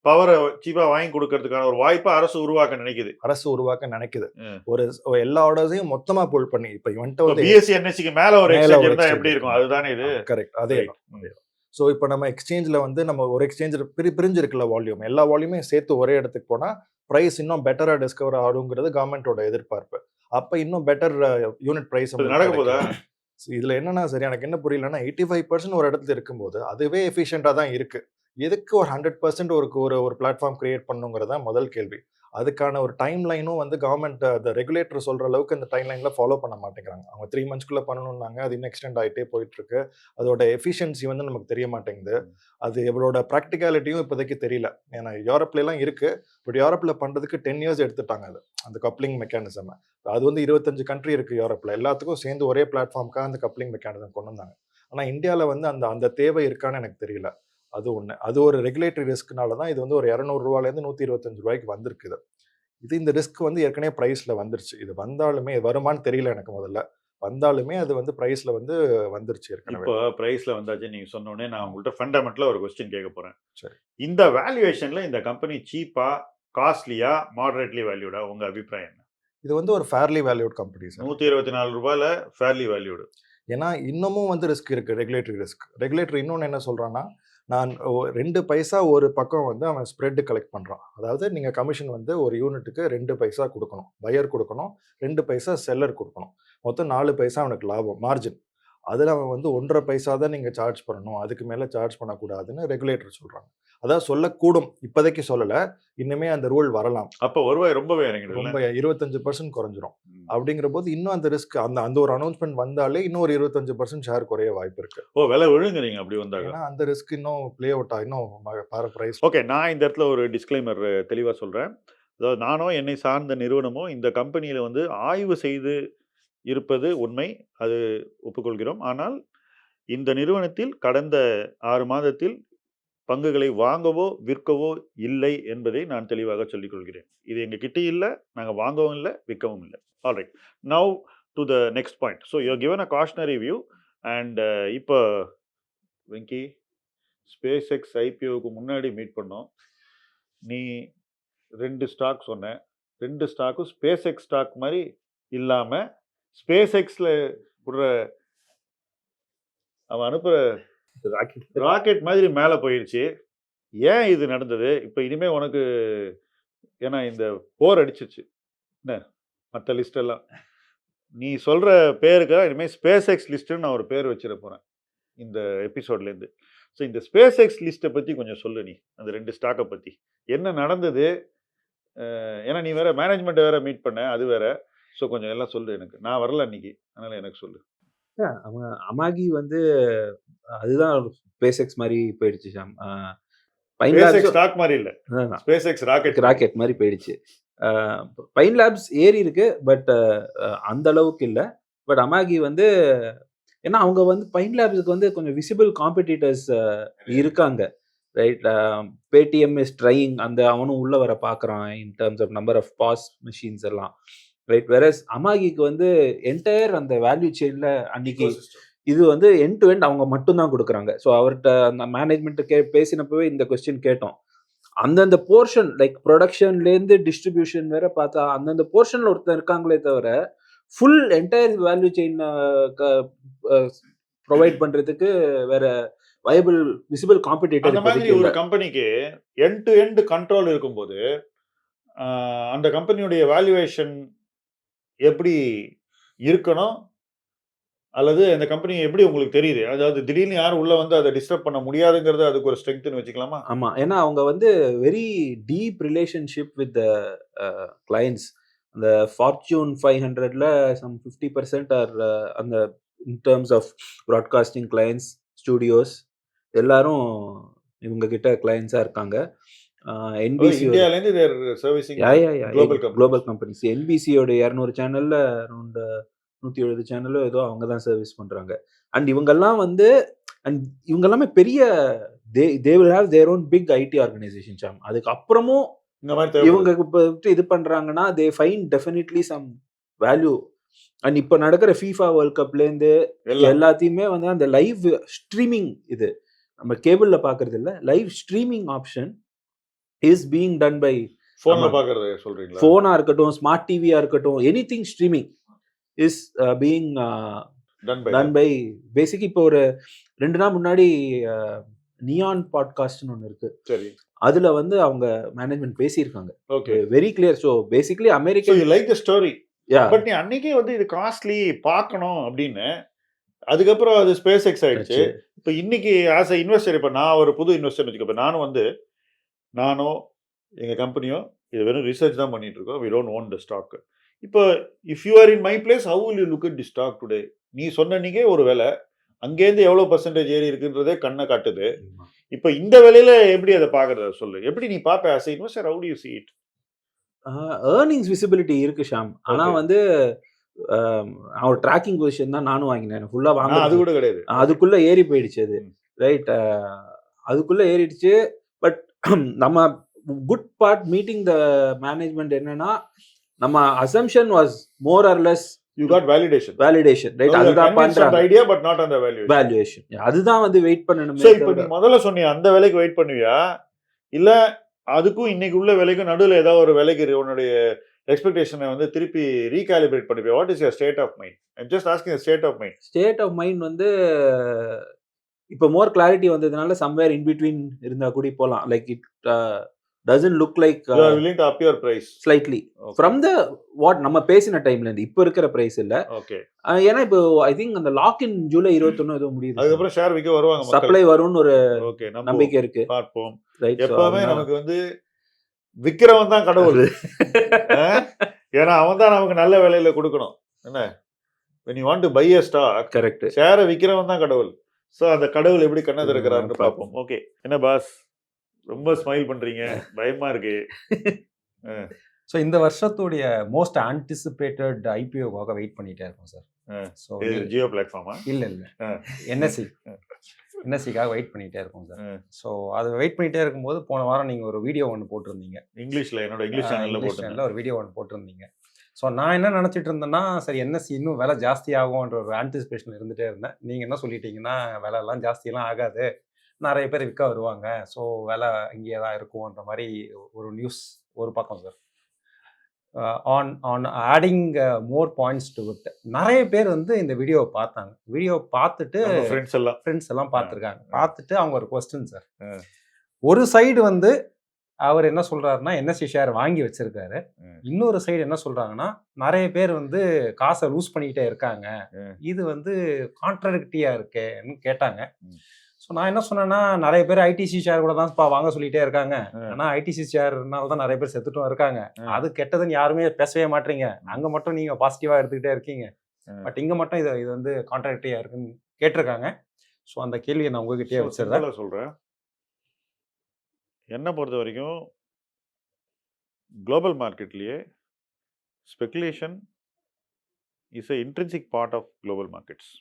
பவரை சீப்பா வாங்கி கொடுக்கறதுக்கான ஒரு வாய்ப்பை அரசு உருவாக்க நினைக்குது. அரசு உருவாக்க நினைக்குது. ஒரு எல்லா ஆர்டர்ஸையும் மொத்தமா புல் பண்ணி இப்ப இவன்ட்ட வந்து பிஎஸ்சி என்எஸ்சிக்கு மேல ஒரு எக்ஸ்சேஞ்ச் இருந்தா எப்படி இருக்கும்? அதுதானே இது. கரெக்ட், அதே தான். ஸோ இப்போ நம்ம எக்ஸ்சேஞ்சில் வந்து நம்ம ஒரு எக்ஸ்சேஞ்சில் பிரிஞ்சு இருக்குல்ல வால்யூம், எல்லா வால்யூமையும் சேர்த்து ஒரே இடத்துக்கு போனால் ப்ரைஸ் இன்னும் பெட்டராக டிஸ்கவர் ஆகுங்கிறது கவர்மெண்ட்டோட எதிர்பார்ப்பு. அப்போ இன்னும் பெட்டர் யூனிட் ப்ரைஸ் நடக்க போதா? இதில் என்னன்னா, சரி எனக்கு என்ன புரியலன்னா, 85% ஒரு இடத்துல இருக்கும்போது அதுவே எஃபிஷியண்டாக தான் இருக்கு. எதுக்கு ஒரு 100% ஒரு பிளாட்ஃபார்ம் கிரியேட் பண்ணுங்கிறது தான் முதல் கேள்வி. அதுக்கான ஒரு டைம் லைனும் வந்து கவர்மெண்ட் அந்த ரெகுலேட்டர் சொல்ற அளவுக்கு அந்த டைம் லைன்ல ஃபாலோ பண்ண மாட்டேங்கிறாங்க. அவங்க 3 மந்த்ஸ்க்குள்ள பண்ணணும்னாங்க, அது இன்னும் எக்ஸ்டெண்ட் ஆகிட்டே போயிட்டு இருக்கு. அதோட எஃபிஷியன்சி வந்து நமக்கு தெரிய மாட்டேங்குது. அது எவ்வளோட ப்ராக்டிகாலிட்டியும் இப்போதைக்கு தெரியல. ஏன்னா யூரோப்ல எல்லாம் இருக்கு, பட் யூரோப்ல பண்றதுக்கு 10 இயர்ஸ் எடுத்துட்டாங்க அது, அந்த கப்ளிங் மெக்கானிசம். அது வந்து 25 கண்ட்ரி இருக்கு யூரோப்ல, எல்லாத்துக்கும் சேர்ந்து ஒரே பிளாட்ஃபார்முக்காக அந்த கப்ளிங் மெக்கானிசம் கொண்டு வந்தாங்க. ஆனால் இந்தியாவில் வந்து அந்த தேவை இருக்கான்னு எனக்கு தெரியல. அது ஒன்று. அது ஒரு ரெகுலேட்டரி ரிஸ்க்னால தான் இது வந்து ஒரு 200 ரூபாயிலேருந்து 125 ரூபாய்க்கு வந்திருக்குது. இந்த ரிஸ்க் வந்து ஏற்கனவே ப்ரைஸில் வந்துருச்சு. இது வந்தாலுமே வருமானு தெரியல எனக்கு முதல்ல. வந்தாலுமே அது வந்து ப்ரைஸில் வந்து வந்துருச்சு ஏற்கனவே. இப்போ ப்ரைஸில் வந்தாச்சு நீங்கள் சொன்னோடனே நான் உங்கள்கிட்ட ஃபண்டமெண்டலாக ஒரு கொஸ்டின் கேட்க போகிறேன். சரி, இந்த வேல்யூவேஷனில் இந்த கம்பெனி சீப்பா, காஸ்ட்லியா, மாடரேட்லி வேல்யூடா? உங்கள் அபிப்பிராயம் என்ன? இது வந்து ஒரு ஃபேர்லி வேல்யூட் கம்பெனி சார். 124 ரூபாயில் ஃபேர்லி வேல்யூடு. ஏன்னா இன்னமும் வந்து ரிஸ்க் இருக்குது, ரெகுலேட்டரி ரிஸ்க். ரெகுலேட்டரி இன்னொன்று என்ன சொல்கிறான்னா, நான் 2 பைசா ஒரு பக்கம் வந்து அவன் ஸ்ப்ரெட்டு கலெக்ட் பண்ணுறான். அதாவது நீங்கள் கமிஷன் வந்து ஒரு யூனிட்டுக்கு 2 பைசா கொடுக்கணும், பையர் கொடுக்கணும், 2 பைசா செல்லர் கொடுக்கணும். மொத்தம் 4 பைசா அவனுக்கு லாபம், மார்ஜின். அதில் அவன் வந்து 1.5 பைசா தான் நீங்கள் சார்ஜ் பண்ணணும், அதுக்கு மேலே சார்ஜ் பண்ணக்கூடாதுன்னு ரெகுலேட்டர் சொல்கிறாங்க. அதாவது சொல்லக்கூடும், இப்போதைக்கு சொல்லலை, இன்னுமே அந்த ரூல் வரலாம். அப்போ வருவாய் ரொம்பவே இறங்கிடும், ரொம்ப 25% குறைஞ்சிரும். அப்படிங்கிற போது இன்னும் அந்த ரிஸ்க், அந்த ஒரு அனௌன்ஸ்மெண்ட் வந்தாலே இன்னும் ஒரு 25% ஷேர் குறைய வாய்ப்பு இருக்கு. ஓ, விலை விழுங்குறீங்க அப்படி வந்தாங்க. ஏன்னா அந்த ரிஸ்க் இன்னும் ப்ளே அவுட் இன்னும் பார பிரைஸ். ஓகே, நான் இந்த இடத்துல ஒரு டிஸ்க்ளைமர் தெளிவாக சொல்கிறேன். அதாவது நானோ என்னை சார்ந்த நிறுவனமோ இந்த கம்பெனியில் வந்து ஆய்வு செய்து இருப்பது உண்மை, அது ஒப்புக்கொள்கிறோம். ஆனால் இந்த நிறுவனத்தில் கடந்த 6 மாதத்தில் பங்குகளை வாங்கவோ விற்கவோ இல்லை என்பதை நான் தெளிவாக சொல்லிக் கொள்கிறேன். இது எங்கள் கிட்டே இல்லை, நாங்கள் வாங்கவும் இல்லை, விற்கவும் இல்லை. Alright, now to the next point. So you given a cautionary view. And இப்போ வெங்கி, ஸ்பேஸ் எக்ஸ் ஐபிஓவுக்கு முன்னாடி மீட் பண்ணோம். நீ 2 ஸ்டாக் சொன்னேன். 2 ஸ்டாக்கும் ஸ்பேஸ் எக்ஸ் ஸ்டாக் மாதிரி இல்லாமல் ஸ்பேஸ் எக்ஸில் விடுற அவன் அனுப்புகிற ராக்கெட் மாதிரி மேலே போயிடுச்சு. ஏன் இது நடந்தது? இப்போ இனிமேல் உனக்கு, ஏன்னா இந்த போர் அடிச்சிச்சு என்ன மற்ற லிஸ்டெல்லாம், நீ சொல்கிற பேருக்கு இனிமேல் ஸ்பேஸ் எக்ஸ் லிஸ்ட்டுன்னு நான் ஒரு பேர் வச்சிட போகிறேன் இந்த எபிசோட்லேருந்து. ஸோ இந்த ஸ்பேஸ் எக்ஸ் லிஸ்ட்டை பற்றி கொஞ்சம் சொல்லு நீ, அந்த 2 ஸ்டாக்கை பற்றி என்ன நடந்தது. ஏன்னா நீ வேறு மேனேஜ்மெண்ட்டை வேறு மீட் பண்ண, அது வேறு. ஸோ கொஞ்சம் எல்லாம் சொல்லு எனக்கு. நான் வரல அன்றைக்கி, அதனால் எனக்கு சொல்லு. அவன் அமாகி வந்து அதுதான் ஸ்பேஸ் எக்ஸ் மாதிரி போயிடுச்சு. பைன் லேப்ஸ் ஸ்டாக் மாதிரி இல்லை, ஸ்பேஸ் எக்ஸ் ராக்கெட் மாதிரி போயிடுச்சு. பைன் லேப்ஸ் ஏறி இருக்கு, பட் அந்த அளவுக்கு இல்லை. பட் அமாகி வந்து ஏன்னா அவங்க வந்து பைன் லேப்ஸுக்கு வந்து கொஞ்சம் விசிபிள் காம்படிட்டர்ஸ் இருக்காங்க, ரைட்? பேடிஎம் இஸ் ட்ரையிங், அந்த அவனும் உள்ள வர பார்க்குறான் in terms of number of POS machines எல்லாம், ரைட்? வெரஸ் அமாகிக்கு வந்து என்டையர் அந்த வேல்யூ செயினில் அன்னைக்கு இது வந்து எண்ட் டு எண்ட் அவங்க மட்டும்தான் கொடுக்குறாங்க. ஸோ அவர்கிட்ட அந்த மேனேஜ்மெண்ட்டு பேசினப்பவே இந்த கொஸ்டின் கேட்டோம். அந்தந்த போர்ஷன் லைக் ப்ரொடக்ஷன்லேருந்து டிஸ்ட்ரிபியூஷன் வேற பார்த்தா அந்தந்த போர்ஷனில் ஒருத்தர் இருக்காங்களே தவிர full entire value chain provide பண்ணுறதுக்கு வேற வயபிள் விசிபிள் காம்படிட்டர். அந்த மாதிரி ஒரு கம்பெனிக்கு எண்ட் டு எண்ட் கண்ட்ரோல் இருக்கும்போது அந்த கம்பெனியுடைய வேல்யூவேஷன் எப்படி இருக்கணும், அல்லது அந்த கம்பெனி எப்படி உங்களுக்கு தெரியுது? அதாவது திடீர்னு யாரும் உள்ள வந்து அதை டிஸ்டர்ப் பண்ண முடியாதுங்கிறது அதுக்கு ஒரு ஸ்ட்ரெங்க்த்னு வச்சுக்கலாமா? ஆமாம், ஏன்னா அவங்க வந்து very deep relationship with clients. அந்த ஃபார்ச்சூன் 500ல சம் 50% ஆர் அந்த in terms of broadcasting clients, studios எல்லாரும் இவங்க கிட்ட கிளைண்ட்ஸாக இருக்காங்க. NBC global companies. என்பிசியோட 200 சேனல்ல அரௌண்ட் 170 சேனலோ ஏதோ அவங்க தான் சர்வீஸ் பண்றாங்க. அண்ட் இவங்கெல்லாம் வந்து அண்ட் இவங்க எல்லாமே பெரிய they will have their own big IT organisation Sam. அதுக்கப்புறமும் இந்த மாதிரி தேவைப்படுது. இவங்க இப்போ இது பண்றாங்கன்னா they find definitely some value. And இப்போ நடக்கிற FIFA வேர்ல்ட் கப்லேருந்து எல்லாம். எல்லாத்தையுமே வந்து அந்த லைவ் ஸ்ட்ரீமிங், இது நம்ம கேபிள்ல பாக்குறது இல்ல, live streaming option is being done by போன்ல பாக்குறது சொல்றீங்களா? ஃபோனா இருக்கட்டும், ஸ்மார்ட் டிவியா இருக்கட்டும், anything streaming is being done by basic. இப்போ ஒரு 2 நாள் முன்னாடி நியான் பாட்காஸ்ட்னு ஒன்று இருக்கு, சரி, அதுல வந்து அவங்க மேனேஜ்மெண்ட் பேசியிருக்காங்க. Okay, very clear. So basically so American you like the story. But நீ அன்னைக்கே வந்து இது காஸ்ட்லி பார்க்கணும் அப்படின்னு, அதுக்கப்புறம் அது ஸ்பேஸ் எக்ஸ் ஆயிடுச்சு. இப்போ இன்னைக்கு ஆஸ் அ இன்வெஸ்டர், இப்போ நான் ஒரு புது இன்வெஸ்டர் வச்சுக்க, இப்போ நானோ எங்கள் கம்பெனியோ இது வெறும் ரிசர்ச் தான் பண்ணிட்டு இருக்கோம். We don't own the stock. இப்போ if you are in my place, how will you look at the stock today? நீ சொன்னீங்க ஒரு வேலை, அங்கேருந்து எவ்வளோ பர்சன்டேஜ் ஏறி இருக்குன்றதே கண்ணை காட்டுது. இப்போ இந்த வேலையில எப்படி அதை பார்க்கறத சொல்லு, எப்படி நீ பார்ப்ப as a investor? How do you see it? Earnings visibility இருக்கு ஷாம். ஆனா Okay. வந்து ஒரு ட்ராக்கிங் பொசிஷன் தான் நானும் வாங்கினேன். ஃபுல்லா வாங்க அது கூட கிடையாது. அதுக்குள்ள ஏறி போயிடுச்சு அது, ம். ரைட்? அதுக்குள்ள ஏறிடுச்சு. பட் நம்ம good part meeting the management என்னன்னா, நம்ம assumption was more or less You got validation. Validation, right? So you are அதுதான் convinced of the பண்றாங்க, idea, but not on the valuation. Valuation. அதுதான் வந்து வெயிட் So பண்ணணுமே இப்போ நீ தவிர. முதல்ல சொன்னிய அந்த விலைக்கு வெயிட் பண்ணுவியா, இல்ல அதுக்கும் இன்னைக்கு உள்ள விலைக்கும் நடுவில் ஏதாவது ஒரு விலைக்கு உன்னுடைய எக்ஸ்பெக்டேஷனை வந்து திருப்பி ரீகாலிபிரேட் பண்ணுவியா? What is your state of mind? I'm just asking state of mind. State of mind வந்து இப்போ மோர் கிளாரிட்டி வந்ததுனால சம்வேர் இன் பிட்வீன் இருந்தா கூட போலாம். Like it doesn't look like You are willing to up your price. Slightly Okay. From the what நம்ம பேசின டைம்ல இருந்து இப்போ இருக்கிற பிரைஸ் இல்ல. Okay. ஏன்னா இப்போ ஐ திங்க் அந்த லாக் இன் ஜூலை 21 ஏதோ முடியுது. அதுக்கப்புறம் ஷேர் விற்க வருவாங்க மக்கள். சப்ளை வரும்னு ஒரு ஓகே, நம்பிக்கை இருக்கு, பார்ப்போம். ரைட்? எப்பவுமே நமக்கு வந்து விக்கிறவன் தான் கடவுள். ஏன்னா அவன் தான் நமக்கு நல்ல விலையில கொடுக்கணும். என்ன, when you want to buy a stock, correct. ஷேரை விக்கிறவன் தான் கடவுள். ஸோ அந்த கடவுள் எப்படி கண்ணை திறக்கிறாருன்னு பார்ப்போம். ஓகே, என்ன பாஸ் ரொம்ப ஸ்மைல் பண்றீங்க, பயமா இருக்கு. ஸோ இந்த வருஷத்துடைய மோஸ்ட் ஆன்டிசிபேட்டட் ஐபிஓவாக வெயிட் பண்ணிட்டே இருக்கோம் சார். ஸோ ஜியோ பிளாட்ஃபார்மா? இல்லை என்எஸ்சி என்எஸ்சிக்காக வெயிட் பண்ணிட்டே இருக்கோம் சார். ஸோ அது வெயிட் பண்ணிட்டே இருக்கும்போது போன வாரம் நீங்கள் ஒரு வீடியோ ஒன்று போட்டிருந்தீங்க இங்கிலீஷ்ல, என்னோட இங்கிலீஷ் சேனல்ல போட்டு ஒரு வீடியோ ஒன்று போட்டிருந்தீங்க. ஸோ நான் என்ன நினச்சிட்டு இருந்தேன்னா, சரி என்எஸ்சி இன்னும் விலை ஜாஸ்தி ஆகும்ன்ற ஒரு ஆன்டிசிபேஷன் இருந்துகிட்டே இருந்தேன். நீங்கள் என்ன சொல்லிட்டீங்கன்னா, விலைலாம் ஜாஸ்தியெல்லாம் ஆகாது, நிறைய பேர் விற்க வருவாங்க, ஸோ விலை இங்கேயே தான் இருக்கும்ன்ற மாதிரி ஒரு நியூஸ் ஒரு பக்கம் sir. On adding more points to it, நிறைய பேர் வந்து இந்த வீடியோவை பார்த்தாங்க. வீடியோ பார்த்துட்டு ஃப்ரெண்ட்ஸ் எல்லாம் பார்த்துருக்காங்க. பார்த்துட்டு அவங்க ஒரு கொஸ்டின் சார், ஒரு சைடு வந்து அவர் என்ன சொல்றாருன்னா என்எஸ்சி ஷேர் வாங்கி வச்சிருக்காரு, இன்னொரு சைடு என்ன சொல்றாங்கன்னா நிறைய பேர் வந்து காசை லூஸ் பண்ணிக்கிட்டே இருக்காங்க, இது வந்து கான்ட்ரடிக்டியா இருக்கேன்னு கேட்டாங்க. ஸோ நான் என்ன சொன்னேன்னா, நிறைய பேர் ஐடிசி ஷேர் கூட தான் வாங்க சொல்லிட்டே இருக்காங்க, ஆனால் ஐடிசி ஷேர்னால தான் நிறைய பேர் செத்துட்டும் இருக்காங்க, அது கெட்டதுன்னு யாருமே பேசவே மாட்டீங்க, அங்கே மட்டும் நீங்கள் பாசிட்டிவாக எடுத்துக்கிட்டே இருக்கீங்க, பட் இங்கே மட்டும் இது வந்து கான்ட்ரடிக்டியா இருக்குன்னு கேட்டிருக்காங்க. ஸோ அந்த கேள்வியை நான் உங்ககிட்டயே வச்சிருந்தேன். சொல்கிறேன், என்னை பொறுத்த வரைக்கும் குளோபல் மார்க்கெட்லேயே speculation is a intrinsic part of global markets.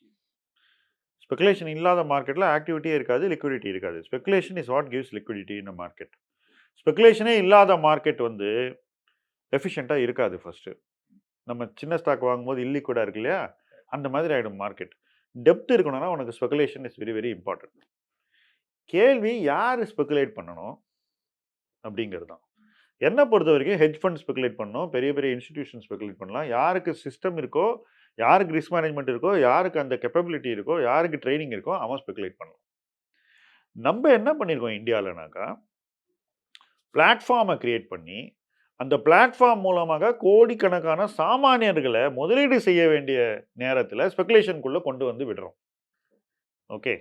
Speculation இல்லாத மார்க்கெட்டில் ஆக்டிவிட்டியே இருக்காது, லிக்விடிட்டி இருக்காது. Speculation is what gives liquidity in a market. ஸ்பெகுலேஷனே இல்லாத மார்க்கெட் வந்து எஃபிஷியண்ட்டாக இருக்காது. ஃபஸ்ட்டு நம்ம சின்ன ஸ்டாக் வாங்கும்போது இல்லிக்விடாக இருக்கு இல்லையா, அந்த மாதிரி ஆகிடும் மார்க்கெட். டெப்த் இருக்கணும்னா உனக்கு speculation is very very important. கேள்வி யார் ஸ்பெகுலேட் பண்ணணும் அப்படிங்கிறது தான். என்னை பொறுத்த வரைக்கும் ஹெட்ஜ் ஃபண்ட் ஸ்பெகுலேட் பண்ணணும், பெரிய பெரிய இன்ஸ்டிடியூஷன் ஸ்பெகுலேட் பண்ணலாம். யாருக்கு சிஸ்டம் இருக்கோ, யாருக்கு ரிஸ்க் மேனேஜ்மெண்ட் இருக்கோ, யாருக்கு அந்த கேப்பபிலிட்டி இருக்கோ, யாருக்கு ட்ரைனிங் இருக்கோ, அவன் ஸ்பெகுலேட் பண்ணலாம். நம்ம என்ன பண்ணியிருக்கோம் இந்தியாவிலனாக்கா, பிளாட்ஃபார்மை கிரியேட் பண்ணி அந்த பிளாட்ஃபார்ம் மூலமாக கோடிக்கணக்கான சாமானியர்களை முதலீடு செய்ய வேண்டிய நேரத்தில் ஸ்பெகுலேஷனுக்குள்ளே கொண்டு வந்து விடுறோம். ஓகே,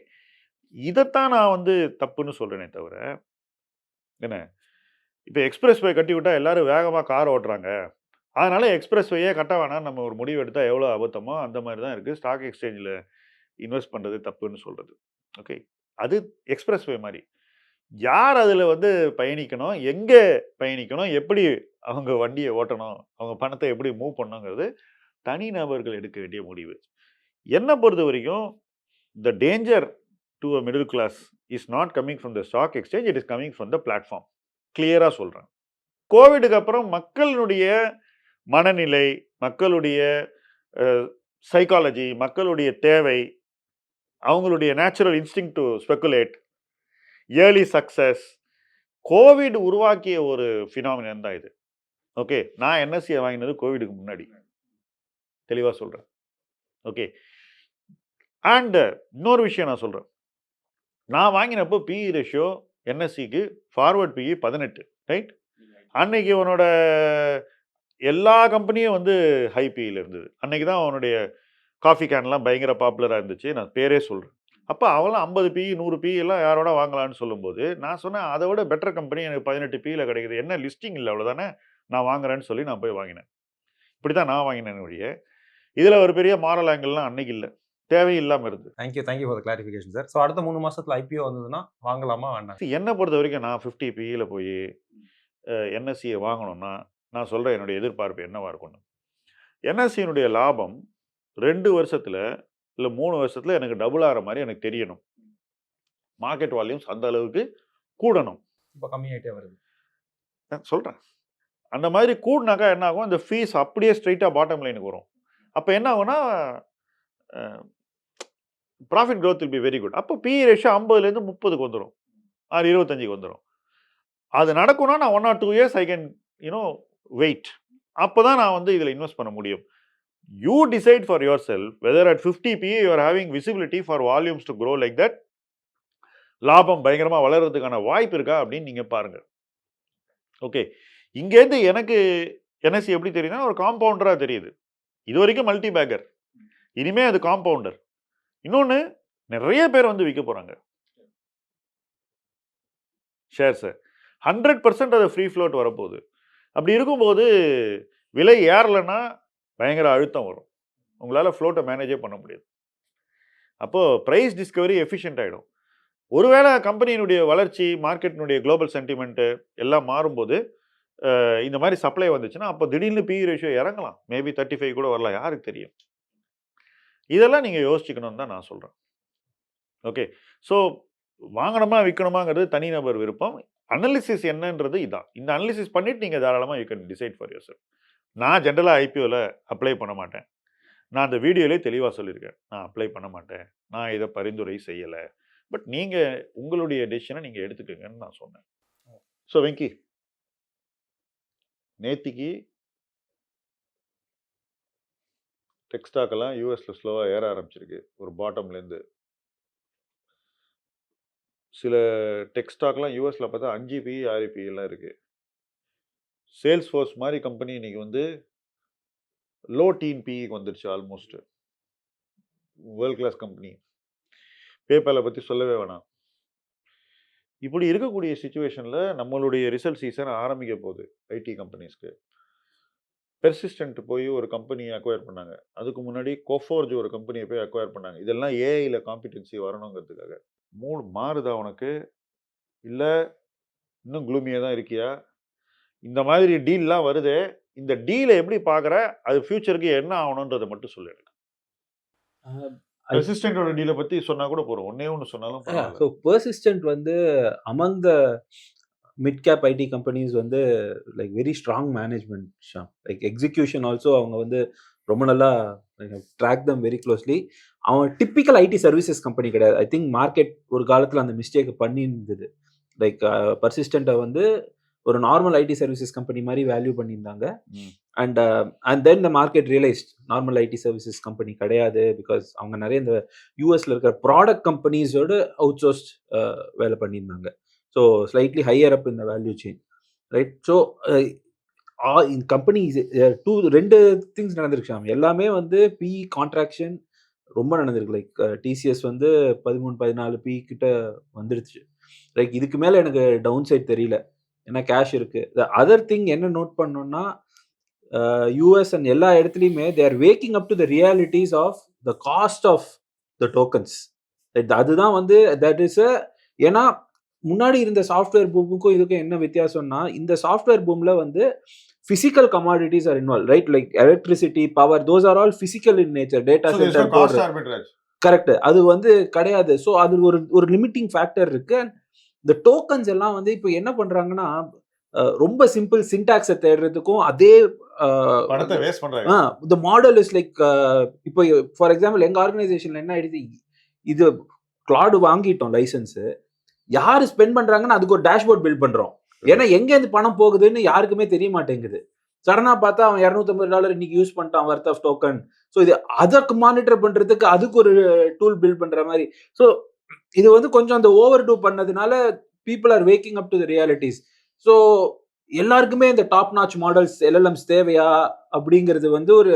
இதைத்தான் நான் வந்து தப்புன்னு சொல்கிறேனே தவிர, என்ன இப்போ எக்ஸ்பிரஸ் வே கட்டி விட்டால் எல்லோரும் வேகமாக கார் ஓட்டுறாங்க, அதனால் எக்ஸ்பிரஸ் வேயே கட்ட வேணாம் நம்ம ஒரு முடிவு எடுத்தால் எவ்வளோ அபத்தமோ அந்த மாதிரி தான் இருக்குது ஸ்டாக் எக்ஸ்சேஞ்சில் இன்வெஸ்ட் பண்ணுறது தப்புன்னு சொல்கிறது. ஓகே, அது எக்ஸ்பிரஸ் வே மாதிரி. யார் அதில் வந்து பயணிக்கணும், எங்கே பயணிக்கணும், எப்படி அவங்க வண்டியை ஓட்டணும், அவங்க பணத்தை எப்படி மூவ் பண்ணணுங்கிறது தனி நபர்கள் எடுக்க வேண்டிய முடிவு. என்னை பொறுத்த வரைக்கும் the danger to a middle class is not coming from the stock exchange, it is coming from the platform. கிளியராக சொல்கிறேன். கோவிடுக்கு அப்புறம் மக்களுடைய மனநிலை, மக்களுடைய சைக்காலஜி, மக்களுடைய தேவை, அவங்களுடைய natural instinct to speculate, early success, Covid உருவாக்கிய ஒரு ஃபினாமினன் தான் இது. ஓகே, நான் என்எஸ்சியை வாங்கினது கோவிடுக்கு முன்னாடி, தெளிவாக சொல்கிறேன். ஓகே, அண்ட் இன்னொரு விஷயம் நான் சொல்கிறேன். நான் வாங்கினப்போ பிஇ ரேஷியோ என்எஸ்சிக்கு ஃபார்வர்ட் பிஇ 18, ரைட்? அன்னைக்கு அவனோட எல்லா கம்பெனியும் வந்து ஹை பிஇயில் இருந்தது. அன்னைக்கு தான் அவனுடைய காஃபி கேன்லாம் பயங்கர பாப்புலராக இருந்துச்சு. நான் பேரே சொல்கிறேன். அப்போ அவெல்லாம் 50 பிஇ 100 பிஇ எல்லாம் யாரோட வாங்கலான்னு சொல்லும்போது நான் சொன்னேன், அதை விட பெட்டர் கம்பெனி எனக்கு 18 பிஇயில் கிடைக்குது, என்ன லிஸ்டிங் இல்லை அவ்வளோதானே, நான் வாங்குறேன்னு சொல்லி நான் போய் வாங்கினேன். இப்படி தான் நான் வாங்கினேன் வழியே. இதில் ஒரு பெரிய மாரல் ஆங்கிள்லாம் அன்னைக்கு இல்லை, தேவையில்லாமல் இருந்தது. Thank you for the clarification sir. So அடுத்த 3 மாசத்துல ஐபிஓ வந்ததுன்னா வாங்கலாமா வேண்டாம்? என்னை பொறுத்த வரைக்கும் நான் 50 பிஇயில் போய் என்எஸ்சியை வாங்கணும்னா நான் சொல்கிறேன் என்னுடைய எதிர்பார்ப்பு என்னவாக இருக்கும்னு. என்எஸ்சியினுடைய லாபம் 2 வருஷத்தில் இல்லை 3 வருஷத்தில் எனக்கு டபுள் ஆகிற மாதிரி எனக்கு தெரியணும். மார்க்கெட் வால்யூம்ஸ் அந்த அளவுக்கு கூடணும். இப்போ கம்மியாகிட்டே வருது. சொல்கிறேன், அந்த மாதிரி கூடினாக்கா என்ன ஆகும், அந்த ஃபீஸ் அப்படியே ஸ்ட்ரைட்டாக பாட்டம் லைனுக்கு வரும். அப்போ என்ன ஆகும்னா profit growth will be very good. அப்போ பிஇ ரேஷியோ 50லேருந்து 30க்கு வந்துடும், 25க்கு வந்துடும். அது நடக்கும்னா நான் 1 or 2 years I can wait. அப்போ தான் நான் வந்து இதில் இன்வெஸ்ட் பண்ண முடியும். You decide for yourself whether at 50 PE you are having visibility for volumes to grow like that. லாபம் பயங்கரமாக வளர்கிறதுக்கான வாய்ப்பு இருக்கா அப்படின்னு நீங்கள் பாருங்கள். ஓகே, இங்கேருந்து எனக்கு என்எஸ்சி எப்படி தெரியுதுன்னா ஒரு காம்பவுண்டராக தெரியுது. இது வரைக்கும் மல்டி பேக்கர், இனிமேல் அது காம்பவுண்டர். இன்னொன்று, நிறைய பேர் வந்து விற்க போகிறாங்க ஷேர்ஸை. 100% அது ஃப்ரீ ஃப்ளோட் வரப்போகுது. அப்படி இருக்கும்போது விலை ஏறலைன்னா பயங்கர அழுத்தம் வரும், உங்களால் ஃப்ளோட்டை மேனேஜே பண்ண முடியாது. அப்போது ப்ரைஸ் டிஸ்கவரி எஃபிஷியன்ட் ஆகிடும். ஒருவேளை கம்பெனியினுடைய வளர்ச்சி, மார்க்கெட்டினுடைய குளோபல் சென்டிமெண்ட்டு எல்லாம் மாறும்போது இந்த மாதிரி சப்ளை வந்துச்சுன்னா அப்போ திடீர்னு பிஇ ரேஷியோ இறங்கலாம், மேபி 35 கூட வரலாம், யாருக்கு தெரியும். இதெல்லாம் நீங்கள் யோசிச்சுக்கணும்னு தான் நான் சொல்கிறேன். ஓகே, ஸோ வாங்கணுமா விற்கணுமாங்கிறது தனிநபர் விருப்பம். அனாலிசிஸ் என்னன்றது இதான். இந்த அனாலிசிஸ் பண்ணிவிட்டு நீங்கள் தாராளமாக you can decide for your self. நான் ஜென்ரலாக ஐபிஓவில் அப்ளை பண்ண மாட்டேன். நான் அந்த வீடியோவிலே தெளிவாக சொல்லியிருக்கேன், நான் அப்ளை பண்ண மாட்டேன், நான் இதை பரிந்துரை செய்யலை. பட் நீங்கள் உங்களுடைய டெசிஷனை நீங்கள் எடுத்துக்கோங்கன்னு நான் சொன்னேன். ஸோ வெங்கி, நேத்திக்கு டெக்ஸ்டாக்கெல்லாம் யூஎஸில் ஸ்லோவாக ஏற ஆரம்பிச்சிருக்கு ஒரு பாட்டம்லேருந்து. சில டெக்ஸ்டாக்லாம் யூஎஸில் பார்த்தா 5 PE 6 PE எல்லாம் இருக்குது. சேல்ஸ் ஃபோர்ஸ் மாதிரி கம்பெனி இன்றைக்கி வந்து லோ டீன் பிஇக்கு வந்துருச்சு ஆல்மோஸ்ட். World class company. பேபாலை பற்றி சொல்லவே வேணாம். இப்படி இருக்கக்கூடிய சுச்சுவேஷனில் நம்மளுடைய ரிசல்ட் சீசன் ஆரம்பிக்க போகுது ஐடி கம்பெனிஸ்க்கு. பெர்சிஸ்டன்ட் போய் ஒரு கம்பெனியை அக்வயர் பண்ணாங்க. அதுக்கு முன்னாடி கோஃபோர்ஜ் ஒரு கம்பெனியை போய் அக்வயர் பண்ணாங்க. இதெல்லாம் ஏஐயில் காம்பிடென்சி வரணுங்கிறதுக்காக. மூடு மாறுதா உனக்கு, இல்லை இன்னும் க்ளூமியாக தான் இருக்கியா? இந்த மாதிரி டீல்லாம் வருது, இந்த டீலை எப்படி பார்க்குற, அது ஃபியூச்சருக்கு என்ன ஆகணுன்றதை மட்டும் சொல்லு. பெர்சிஸ்டன்ட்டோட டீலை பற்றி சொன்னால் கூட போகிறோம், ஒன்றே ஒன்று சொன்னாலும். ஸோ பெர்சிஸ்டன்ட் வந்து among the mid cap IT companies வந்து like very strong management, like execution also அவங்க வந்து ரொம்ப நல்லா ட்ராக் தம் வெரி க்ளோஸ்லி. அவன் டிப்பிக்கல் ஐடி சர்வீசஸ் கம்பெனி கிடையாது. ஐ திங்க் மார்க்கெட் ஒரு காலத்தில் அந்த மிஸ்டேக்கை பண்ணியிருந்தது. லைக் பெர்சிஸ்டண்ட்டை வந்து ஒரு நார்மல் ஐடி சர்வீசஸ் கம்பெனி மாதிரி வேல்யூ பண்ணியிருந்தாங்க. And then the market realised normal IT services company கிடையாது. பிகாஸ் அவங்க நிறைய இந்த யூஎஸ்ல இருக்கிற ப்ராடக்ட் கம்பெனிஸோடு அவுட் சோர்ஸ்ட் வேலை பண்ணியிருந்தாங்க. ஸோ ஸ்லைட்லி ஹையர் அப் இந்த வேல்யூ செயின், ரைட்? ஸோ இந்த கம்பெனி 2 திங்ஸ் நடந்திருக்கு. எல்லாமே வந்து பிஇ கான்ட்ராக்ஷன் ரொம்ப நடந்திருக்கு. லைக் டிசிஎஸ் வந்து 13-14 PE கிட்ட வந்துடுச்சு. லைக் இதுக்கு மேலே எனக்கு டவுன் சைட் தெரியல, ஏன்னா கேஷ் இருக்குது. த அதர் திங் என்ன நோட் பண்ணோன்னா, யூஎஸ் அண்ட் எல்லா இடத்துலையுமே they are waking up to the realities of the cost of the tokens. அதுதான் வந்து தட் இஸ் ஏன்னா முன்னாடி இருந்த சாஃப்ட்வேர் பூமுக்கும் இதுக்கும் என்ன வித்தியாசம்னா, இந்த சாஃப்ட்வேர் பூமில் வந்து physical commodities are involved, right? Like electricity, power, those are all physical in nature. Data center, cost arbitrage. Correct, அது வந்து கிடையாது. ஸோ அது ஒரு லிமிட்டிங் ஃபேக்டர் இருக்கு. இந்த டோக்கன்ஸ் எல்லாம் வந்து இப்போ என்ன பண்றாங்கன்னா, ரொம்ப சிம்பிள் சின்டாக்ஸை தேடுறதுக்கும் அதே பணத்தை வேஸ்ட் பண்றாங்க. the model is like இப்போ ஃபார் எக்ஸாம்பிள் எங்க ஆர்கனைசேஷன்ல என்ன ஆயிடுது, இது கிளாட் வாங்கிட்டோம் லைசன்ஸ், யாரு ஸ்பெண்ட் பண்றாங்கன்னு அதுக்கு ஒரு டேஷ்போர்ட் பில்ட் பண்றோம். ஏன்னா எங்க இருந்து பணம் போகுதுன்னு யாருக்குமே தெரிய மாட்டேங்குது. சடனா பார்த்தா அவன் $250 இன்னைக்கு யூஸ் பண்ணிட்டான் வர்த் ஆஃப் டோக்கன். ஸோ இது அதற்கு மானிட்டர் பண்றதுக்கு அதுக்கு ஒரு டூல் பில்ட் பண்ற மாதிரி. ஸோ இது வந்து கொஞ்சம் அந்த ஓவர் டூ பண்ணதுனால people are waking up to the realities. So எல்லாருக்குமே இந்த டாப் நாச் மாடல்ஸ் எல்எல்எம்ஸ் தேவையா அப்படிங்கிறது வந்து ஒரு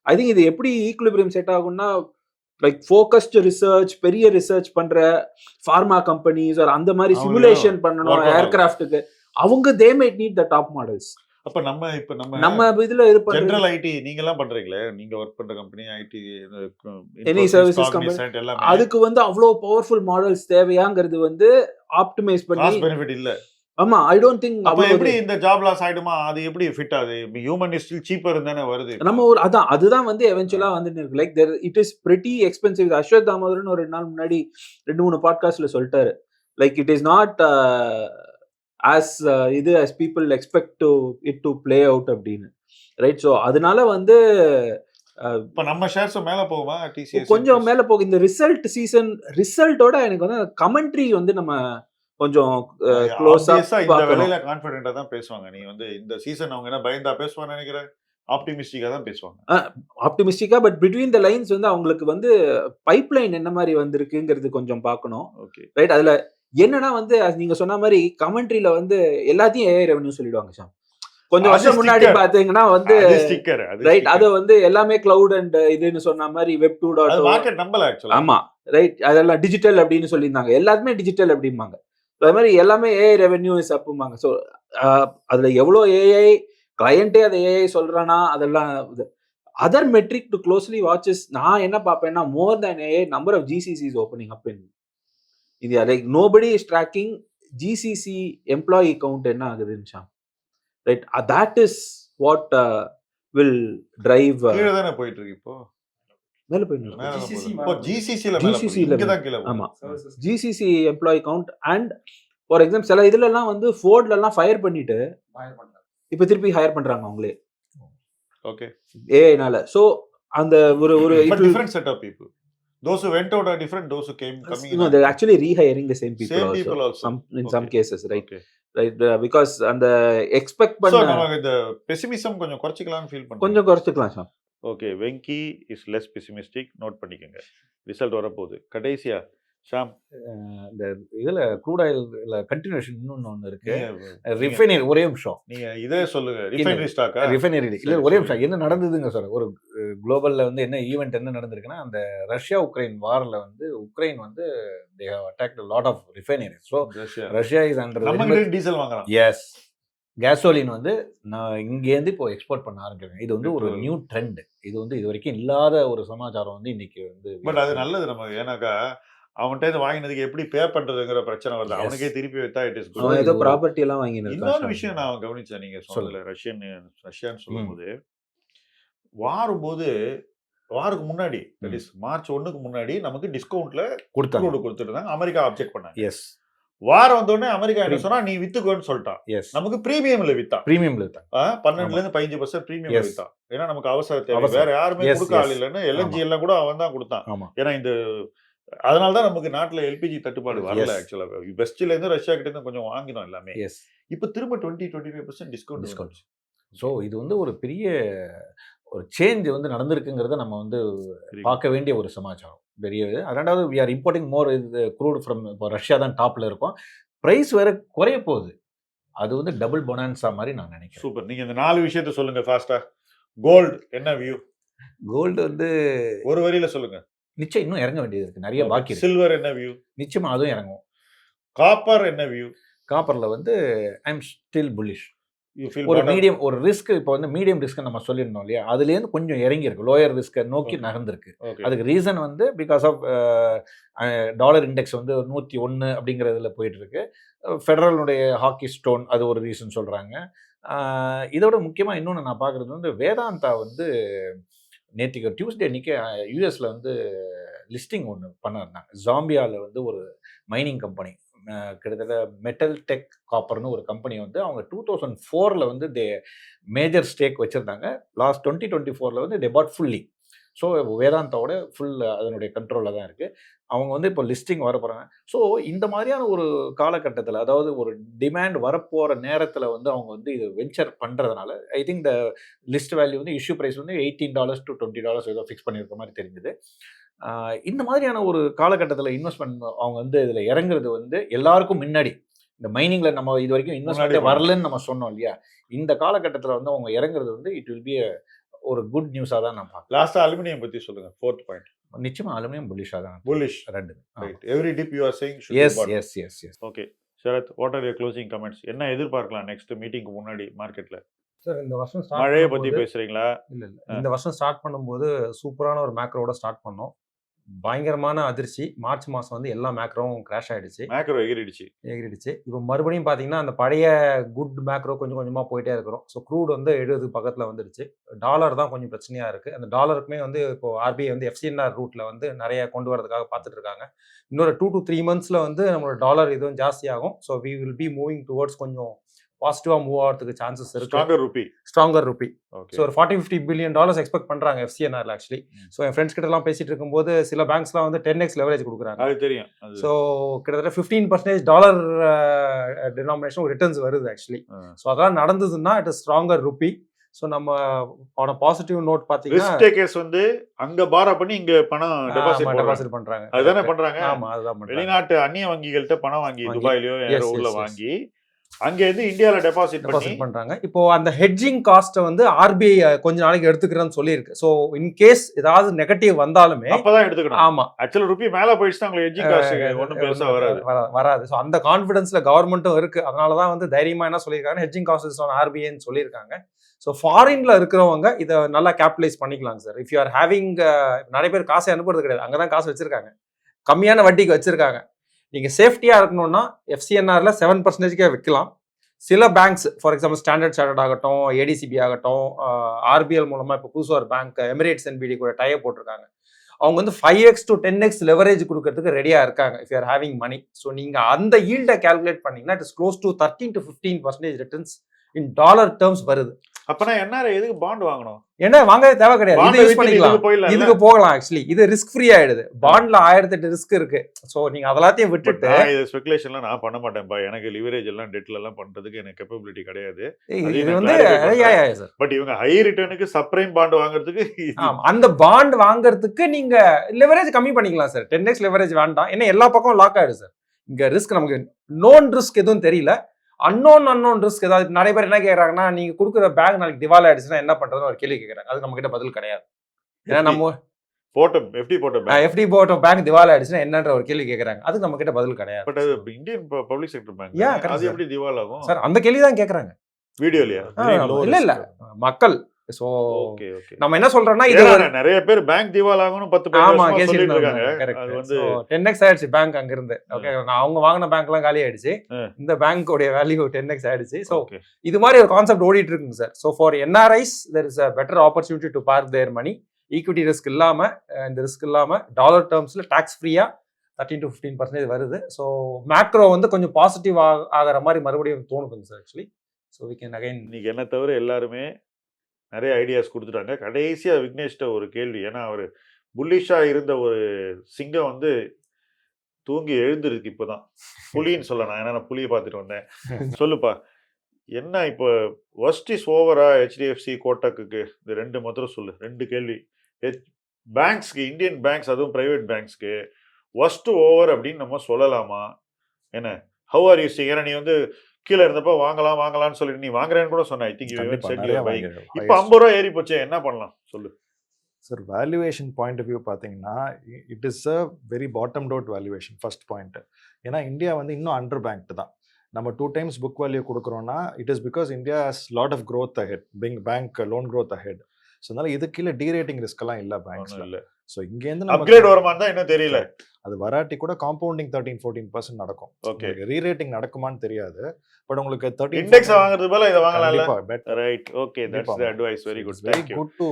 ஐ திங்க் இது எப்படி ஈக்குலிபிரியம் செட் ஆகும்னா, லைக் ஃபோக்கஸ்டு ரிசர்ச், பெரிய ரிசர்ச் பண்ற ஃபார்மா கம்பெனிஸ் அந்த மாதிரி சிமுலேஷன் பண்ணணும் ஏர்கிராஃப்ட்டுக்கு, அவங்க they might need the top models. அப்ப நம்ம இதுல இது ஜெனரல் ஐடி நீங்க எல்லாம் பண்றீங்களே, நீங்க ஒர்க் பண்ற company IT any services company, அதுக்கு வந்து அவ்வளவு பவர்ஃபுல் மாடல்ஸ் தேவையாங்கிறது வந்து ஆப்டிமைஸ் பண்ணி காஸ்ட் பெனிஃபிட் இல்ல. ஆமா, ஐ டோன்ட் திங்க் அப்ப எப்படி இந்த ஜாப் லாஸ் ஆயிடுமா? அது எப்படி ஃபிட் ஆகுது? ஹியூமன் இஸ் ஸ்டில் சீப்பர் தானே வருது. நம்ம ஒரு அதுதான் வந்து எவென்ச்சுவலா வந்துட்டு இருக்கு. Like it is pretty expensive. Aswath Damodaran ஒரு 2 நாள் முன்னாடி 2-3 பாட்காஸ்ட்ல சொல்லிட்டாரு, like it is not as இது as people expect it to play out அப்படின்னு, ரைட்? ஸோ அதனால வந்து இப்போ நம்ம ஷேர்ஸ் மேல போகுமா? டிசிஎஸ் கொஞ்சம் மேல போகும். இந்த ரிசல்ட்டோட எனக்கு வந்து கமெண்ட்ரி வந்து நம்ம கொஞ்சம் க்ளோஸா இந்த வேலையில கான்ஃபிடென்ட்டா தான் பேசுவாங்க. நீ வந்து இந்த சீசன் அவங்க என்ன பயந்தா பேசுவாங்க நினைக்கிறேன், ஆப்டிமிஸ்டிக்கா தான் பேசுவாங்க. ஆப்டிமிஸ்டிக்கா, பட் பிட்வீன் த லைன்ஸ் வந்து அவங்களுக்கு வந்து பைப்லைன் என்ன மாதிரி வந்திருக்குங்கிறது கொஞ்சம் பார்க்கணும். Okay, right? அதுல என்னன்னா வந்து நீங்க சொன்ன மாதிரி கமெண்ட்ரியில வந்து எல்லாத்தையும் ஏஐ ரெவென்யூ சொல்லிடுவாங்க சார். கொஞ்சம் வருஷம் முன்னாடி பாத்தீங்கன்னா வந்து ரைட், அது வந்து எல்லாமே கிளவுட் அண்ட் இதுன்னு சொன்ன மாதிரி வெப் 2.0 மார்க்கெட் நம்பல ஆக்சுவலா. ஆமா, ரைட், அதெல்லாம் டிஜிட்டல் அப்படின்னு சொல்லியிருந்தாங்க. எல்லாத்துமே டிஜிட்டல் அப்படிம்பாங்க. அது மாதிரி எல்லாமே ஏஐ ரெவென்யூ இஸ் அப்பும்பாங்க. ஸோ அதுல எவ்வளோ ஏஐ கிளையண்டே அதை ஏஐ சொல்றானா அதெல்லாம் other metric to closely watches. நான் என்ன பார்ப்பேன்னா, more than AI number of GCCs opening up in India. Like nobody is tracking GCC employee count என்ன ஆகுதுன்னு, right? that is what will drive. கீழ தான போயிட்டு இருக்கு இப்போ, மேல போயிட்டு இருக்கு. இப்போ GCC ல இங்க தான் கீழ. ஆமா, GCC employee count and for example சில இதுல எல்லாம் வந்து ஃபோர்ட்ல எல்லாம் ஃபயர் பண்ணிட்டு இப்போ திருப்பி ஹையர் பண்றாங்க அவங்களே. ஓகே, ஏஐனால. சோ அந்த ஒரு different set of people. Those who went out are different. Those who coming in, they're actually rehiring the same people also. In some cases, right? Okay. Right, because and the expect பண்ண so நம்ம இந்த pessimism கொஞ்சம் குறைச்சிக்கலாம்னு feel பண்றேன். கொஞ்சம் குறைச்சிக்கலாம் sir. Okay, Venky is less pessimistic. Note பண்ணிக்கங்க, result வரப்போகுது. கடைசியா ஷாம், இந்த இதுல க்ரூட் ஆயில்ல கண்டினியூஷன் இன்னொன்னு இருக்கு. ரிஃபைனரி, ஒரே நிமிஷம் நீங்க இதே சொல்லுங்க. ரிஃபைனரி ஸ்டாக்கா? ரிஃபைனரி இல்ல, ஒரே நிமிஷம். என்ன நடந்ததுங்க சார்? ஒரு குளோபல்ல வந்து என்ன ஈவென்ட் என்ன நடந்திருக்குன்னா, அந்த ரஷ்யா உக்ரைன் வார்ல வந்து உக்ரைன் வந்து they have attacked a lot of refineries. So Russia is under நம்ம டீசல் வாங்குறோம். எஸ், கேசோலின் வந்து நான் இங்கேருந்து இப்போ எக்ஸ்போர்ட் பண்ண ஆரம்பிக்கிறேன். இது வந்து ஒரு நியூ ட்ரெண்ட். இது வந்து இது வரைக்கும் இல்லாத ஒரு சமாச்சாரம் வந்து இன்னைக்கு வந்து. பட் அது நல்லது நம்ம, ஏன்னாக்கா அவன்கிட்ட வாங்கினதுக்கு எப்படி பே பண்றதுங்கிற பிரச்சனை வருது. அவனுக்கே திருப்பி வைத்தா இட் இஸ் குட். ஏதோ ப்ராப்பர்ட்டி எல்லாம் வாங்கினது. இன்னொரு விஷயம் நான் கவனிச்சேன், நீங்க சொன்னதுல ரஷ்யான்னு சொல்லும்போது, வாருக்கு முன்னாடி, தட் இஸ் மார்ச் 1க்கு முன்னாடி நமக்கு டிஸ்கவுண்ட்ல கொடுத்துட்டு இருந்தாங்க. அமெரிக்கா ஆப்ஜெக்ட் பண்ணாங்க. எஸ், வாரம் வந்த உடனே அமெரிக்கா என்ன சொன்னா, நீ வித்துக்கோன்னு சொல்லிட்டான். எஸ், நமக்கு பிரீமியம்ல வித்தான். 12% 15% பிரீமியம்ல வித்தான். ஏன்னா நமக்கு அவசர தேவை, வேற யாருமே கொடுக்க ஆள் இல்லைன்னு எல்என்ஜி எல்லாம் கூட அவன் தான் கொடுத்தான். ஏன்னா இந்த அதனாலதான் நமக்கு நாட்டுல எல்பிஜி தட்டுப்பாடு வரல. ஆக்சுவலா வெஸ்ட்ல இருந்து ரஷ்யா கிட்ட இருந்து கொஞ்சம் வாங்கினோம் எல்லாமே. இப்ப திரும்ப 20-25% டிஸ்கவுண்ட். ஸோ இது வந்து ஒரு பெரிய ஒரு சேஞ்ச் வந்து நடந்திருக்குங்கிறத நம்ம வந்து பார்க்க வேண்டிய ஒரு சமாச்சாரம். பெரிய ரெண்டாவது, வி ஆர் இம்போர்ட்டிங் மோர் இது க்ரூட் ஃப்ரம். இப்போ ரஷ்யா தான் டாப்ல இருக்கும். ப்ரைஸ் வேற குறைய போகுது. அது வந்து டபுள் பொனான்சா மாதிரி நான் நினைக்கிறேன். சூப்பர். நீங்க இந்த 4 விஷயத்த சொல்லுங்க ஃபாஸ்டா. கோல்டு என்ன வியூ? கோல்டு வந்து ஒரு வரியில சொல்லுங்க. நிச்சயம் இன்னும் இறங்க வேண்டியது இருக்கு, நிறைய பாக்கி இருக்கு. சில்வர் என்ன வியூ? நிச்சயமா அதுவும் இறங்கும். காப்பர் என்ன வியூ? காப்பர்ல வந்து ஐ எம் ஸ்டில் புல்லிஷ். ஒரு மீடியம், ஒரு ரிஸ்க், இப்போ வந்து மீடியம் ரிஸ்க் நம்ம சொல்லியிருந்தோம் இல்லையா, அதுலேருந்து கொஞ்சம் இறங்கி இருக்கு, லோயர் ரிஸ்க்கை நோக்கி நகர்ந்துருக்கு. அதுக்கு ரீசன் வந்து பிகாஸ் ஆஃப் டாலர் இண்டெக்ஸ் வந்து 101 அப்படிங்கிறதுல போயிட்டு இருக்கு. ஃபெடரலுடைய ஹாக்கி ஸ்டோன் அது ஒரு ரீசன் சொல்றாங்க. இதோட முக்கியமாக இன்னொன்று நான் பார்க்குறது வந்து வேதாந்தா வந்து நேற்றுக்கு டியூஸ்டே அன்றைக்கி யூஎஸில் வந்து லிஸ்டிங் ஒன்று பண்ணிருந்தாங்க. ஜாம்பியாவில் வந்து ஒரு மைனிங் கம்பெனி, கிட்டத்தட்ட மெட்டல் டெக் காப்பர்னு ஒரு கம்பெனி வந்து அவங்க 2004 வந்து மேஜர் ஸ்டேக் வச்சுருந்தாங்க. லாஸ்ட் 2024 வந்து தே பாட் ஃபுல்லி. ஸோ வேதாந்தாவோட ஃபுல் அதனுடைய கண்ட்ரோலில் தான் இருக்குது. அவங்க வந்து இப்போ லிஸ்டிங் வர போகிறாங்க. ஸோ இந்த மாதிரியான ஒரு காலகட்டத்தில், அதாவது ஒரு டிமாண்ட் வரப்போகிற நேரத்தில் வந்து அவங்க வந்து இது வெஞ்சர் பண்ணுறதுனால I think the list value வந்து இஷ்யூ ப்ரைஸ் வந்து $18 to $20 ஏதோ ஃபிக்ஸ் பண்ணியிருக்க மாதிரி தெரிஞ்சுது. இந்த மாதிரியான ஒரு காலகட்டத்தில் இன்வெஸ்ட்மெண்ட் அவங்க வந்து இதில் இறங்குறது வந்து எல்லாருக்கும் முன்னாடி, இந்த மைனிங்கில் நம்ம இது வரைக்கும் இன்வெஸ்ட்மெண்ட்டே வரலன்னு நம்ம சொன்னோம் இல்லையா, இந்த காலகட்டத்தில் வந்து அவங்க இறங்குறது வந்து இட் வில் பி ஒரு குட் நியூஸாக தான் நான் பார்க்குறேன். லாஸ்ட்டாக அலுமினியம் பற்றி சொல்லுங்கள், 4th பாயிண்ட். நிச்சயமாக அலுமினியம் புல்லிஷாக தான். புல்லிஷ் ரெண்டு. Right. Every dip you are saying should எஸ் பி எஸ் எஸ் எஸ். Okay Sarath, what are your closing comments? என்ன எதிர்பார்க்கலாம் நெக்ஸ்ட் மீட்டிங்க்கு முன்னாடி மார்க்கெட்டில்? சார் இந்த வருஷம் மழையை பற்றி பேசுகிறீங்களா? இல்லை இந்த வருஷம் ஸ்டார்ட் பண்ணும்போது சூப்பரான ஒரு மேக்ரோட ஸ்டார்ட் பண்ணோம். பயங்கரமான அதிர்ச்சி. மார்ச் மாதம் வந்து எல்லா மேக்ரோவும் கிராஷ் ஆகிடுச்சு, மேக்ரோ எகிரிடுச்சு. இப்போ மறுபடியும் பார்த்தீங்கன்னா அந்த பழைய குட் மேக்ரோ கொஞ்சம் கொஞ்சமாக போயிட்டே இருக்கிறோம். ஸோ க்ரூட் வந்து 70 பக்கத்தில் வந்துடுச்சு. டாலர் தான் கொஞ்சம் பிரச்சனையாக இருக்குது. அந்த டாலருக்குமே வந்து இப்போ ஆர்பிஐ வந்து FCNR ரூட்டில் வந்து நிறைய கொண்டு வரதுக்காக பார்த்துட்டு இருக்காங்க. இன்னொரு 2 to 3 months வந்து நம்மளோட டாலர் இதுவும் ஜாஸ்தியாகும். So we will be moving towards கொஞ்சம் பாசிட்டிவாக மூவ் ஆகிறதுக்கு சான்சஸ் இருக்கு. Stronger rupee. ஸோ ஒரு $40-50 billion எக்ஸ்பெக்ட் பண்ணுறாங்க FCNRல ஆக்சுவலி. ஸோ என் ஃப்ரெண்ட்ஸ் கிட்டலாம் பேசிட்டு இருக்கும்போது சில பேங்க்ஸ்லாம் வந்து 10x லெவரேஜ் கொடுக்குறாங்க. அது தெரியும். ஸோ கிட்டத்தட்ட 15% டாலர் டினாமினேஷன் ரிட்டர்ன்ஸ் வருது ஆக்சுவலி. ஸோ அதெல்லாம் நடந்ததுன்னா it is stronger rupee. So நம்ம பாசிட்டிவ் நோட் பார்த்தீங்கன்னா ரிஸ்க் டேக்கர்ஸ் வந்து அங்க பாரா பண்ணி இங்க பணம் டெபாசிட் பண்றாங்க. அதுதானே பண்றாங்க. ஆமா, அதுதான் பண்றாங்க. வெளிநாட்டு அந்நிய வங்கிகள்கிட்ட பணம் வாங்கி துபாயிலயோ வேற ஊர்ல வாங்கி அங்க இருந்து இந்தியால டெபாசிட் பண்றாங்க. இப்போ அந்த ஹெட்ஜிங் காஸ்ட்டை வந்து ஆர்பிஐ கொஞ்ச நாளைக்கு எடுத்துக்கிறேன்னு சொல்லியிருக்கு. ஸோ இன் கேஸ் ஏதாவது நெகட்டிவ் வந்தாலுமே அப்பதான் எடுத்துக்கணும். ஆமா, ஆக்சுவலா ருப்பி மேல போயிடுச்சுன்னா உங்களுக்கு ஹெட்ஜிங் காஸ்ட் ஒன்றும் பெருசா வராது. ஸோ அந்த கான்ஃபிடன்ஸ்ல கவர்மெண்ட்டும் இருக்கு. அதனாலதான் வந்து தைரியமா என்ன சொல்லியிருக்காங்க, ஹெட்ஜிங் காஸ்ட் ஆன் ஆர்பிஐன்னு சொல்லியிருக்காங்க. ஸோ ஃபாரின்ல இருக்கிறவங்க இதை நல்லா கேபிட்டலைஸ் பண்ணிக்கலாங்க sir. If you are having, நிறைய பேர் காசை அனுப்புறது கிடையாது, அங்கதான் காசு வச்சிருக்காங்க, கம்மியான வட்டிக்கு வச்சிருக்காங்க. நீங்கள் சேஃப்டியாக இருக்கணும்னா FCNRல 7%க்கே வைக்கலாம். சில banks, for example standard chartered ஆகட்டும், ADCB ஆகட்டும், RBL மூலமாக இப்போ புதுசாக ஒரு பேங்க் எமிரேட்ஸ் NBD கூட டைப் போட்டிருக்காங்க. அவங்க வந்து 5x to 10x லெவரேஜ் கொடுக்கறதுக்கு ரெடியாக இருக்காங்க if you're having money. So நீங்கள் அந்த ஈல்டை கால்குலேட் பண்ணீங்கன்னா it is close to 13 to 15% returns in dollar terms வருது. அப்பனா என்ன எதுக்கு பாண்ட் வாங்கணும்? என்ன வாங்கவே தேவை கிடையாது, இது யூஸ் பண்ணிக்கலாம், இதுக்கு போகலாம். ஆக்சுவலி இது ரிஸ்க் ஃப்ரீ ஆயிடுது. பாண்ட்ல 1008 ரிஸ்க் இருக்கு. சோ நீங்க அதெல்லாத்தையும் விட்டுட்டு இது ஸ்பெகுலேஷன்லாம் நான் பண்ண மாட்டேன்பா. எனக்கு லிவரேஜ் எல்லாம் டெட்ல எல்லாம் பண்றதுக்கு எனக்கு கேப்பபிலிட்டி கிடையாது. இது வந்து பட் இவங்க ஹை ரிட்டர்னுக்கு சப்ரைம் பாண்ட் வாங்குறதுக்கு, அந்த பாண்ட் வாங்குறதுக்கு நீங்க லெவரேஜ் கம்மி பண்ணிக்கலாம் சார். 10x லெவரேஜ் வேண்டாம். ஏன்னா எல்லா பக்கம் லாக் ஆயிடுது சார். இங்க ரிஸ்க் நமக்கு நோன் ரிஸ்க் எதுவும் தெரியல, அன்னோன் ரிஸ்க் ஏதாவது. நிறைய பேர் என்ன கேட்கறாங்கன்னா, நீங்க கொடுக்குற பேங்க் நாளைக்கு திவால் ஆயிடுச்சுன்னா என்ன பண்றதுன்னு ஒரு கேள்வி கேட்கறாங்க. அது நம்ம கிட்ட பதில் கிடையாது. ஏன்னா நம்ம FD போட்ட பேங்க் திவால் ஆயிடுச்சுன்னா என்னன்ற ஒரு கேள்வி கேட்கறாங்க. அதுக்கு நம்ம கிட்ட பதில் கிடையாது. பட் அது இந்தியன் பப்ளிக் செக்டர் பேங்க், அது எப்படி திவால் ஆகும் சார்? அந்த கேள்வி தான் கேட்கறாங்க வீடியோலயா? இல்ல மக்கள். சோ நம்ம என்ன சொல்றோம்னா, இது நிறைய பேர் பேங்க் திவால் ஆகணும் 10 சொல்லிட்டு இருக்காங்க. அது வந்து 10x ஆயிடுச்சு பேங்க் அங்க இருந்து. ஓகே, அவங்க வாங்கின பேங்க் எல்லாம் காலி ஆயிடுச்சு. இந்த பேங்க் உடைய வேல்யூ 10x ஆயிடுச்சு. சோ இது மாதிரி ஒரு கான்செப்ட் ஓடிட்டு இருக்குங்க sir. So for NRIs there is a better opportunity to park their money. Equity risk இல்லாம, இந்த ரிஸ்க் இல்லாம டாலர் டேர்ம்ஸ்ல டாக்ஸ் ஃப்ரீயா 13 to 15% வருது. ஸோ மேக்ரோ வந்து கொஞ்சம் பாசிட்டிவ் ஆகிற மாதிரி மறுபடியும் தோணுதுங்க sir actually. So we can again. இன்னைக்கு என்ன தவிர எல்லாருமே நிறைய ஐடியாஸ் கொடுத்துட்டாங்க. கடைசியாக விக்னேஷ்ட ஒரு கேள்வி. ஏன்னா அவர் புல்லிஷாக இருந்த ஒரு சிங்கம் வந்து தூங்கி எழுந்திருக்கு இப்போதான். புலின்னு சொல்ல, நான் ஏன்னா புலியை பார்த்துட்டு வந்தேன். சொல்லுப்பா, என்ன இப்போ ஒஸ்ட் இஸ் ஓவரா HDFC கோட்டக்குக்கு? இந்த 2 மாத்திரம் சொல்லு. 2 கேள்வி. பேங்க்ஸ்க்கு, இந்தியன் பேங்க்ஸ் அதுவும் பிரைவேட் பேங்க்ஸ்க்கு ஒஸ்ட் ஓவர் அப்படின்னு நம்ம சொல்லலாமா? என்ன, ஹவ் ஆர் யூ சீங்? ஏன்னா நீ வந்து கீழே இருந்தப்போ வாங்கலாம்னு சொல்லிட்டு நீ வாங்குறேன்னு கூட சொன்ன. ஐ திங்க் இப்போ 50 ரூபா ஏறி போச்சு, என்ன பண்ணலாம் சொல்லு sir. Valuation point of view பார்த்தீங்கன்னா it is a very bottom out valuation first point. ஏன்னா இந்தியா வந்து இன்னும் அண்டர் பேங்க்டு தான். நம்ம 2 times புக் வேல்யூ கொடுக்குறோன்னா it is because India has lot of growth ahead, bank loan growth ahead. So அதனால இது கீழே டீரேட்டிங் ரிஸ்க் எல்லாம் இல்லை பேங்க்ஸ்ல. இல்லை. ஸோ இங்கேருந்து அப்கிரேட் வருமானு தான் இன்னும் தெரியல. அது வராட்டி கூட காம்பவுண்டிங் 13-14% நடக்கும். ஓகே, ரீரேட்டிங் நடக்குமான்னு தெரியாது. பட் உங்களுக்கு 13 இண்டெக்ஸ் வாங்குறது போல இத வாங்கலாம். Right, okay, that's the advice. Very good, very good to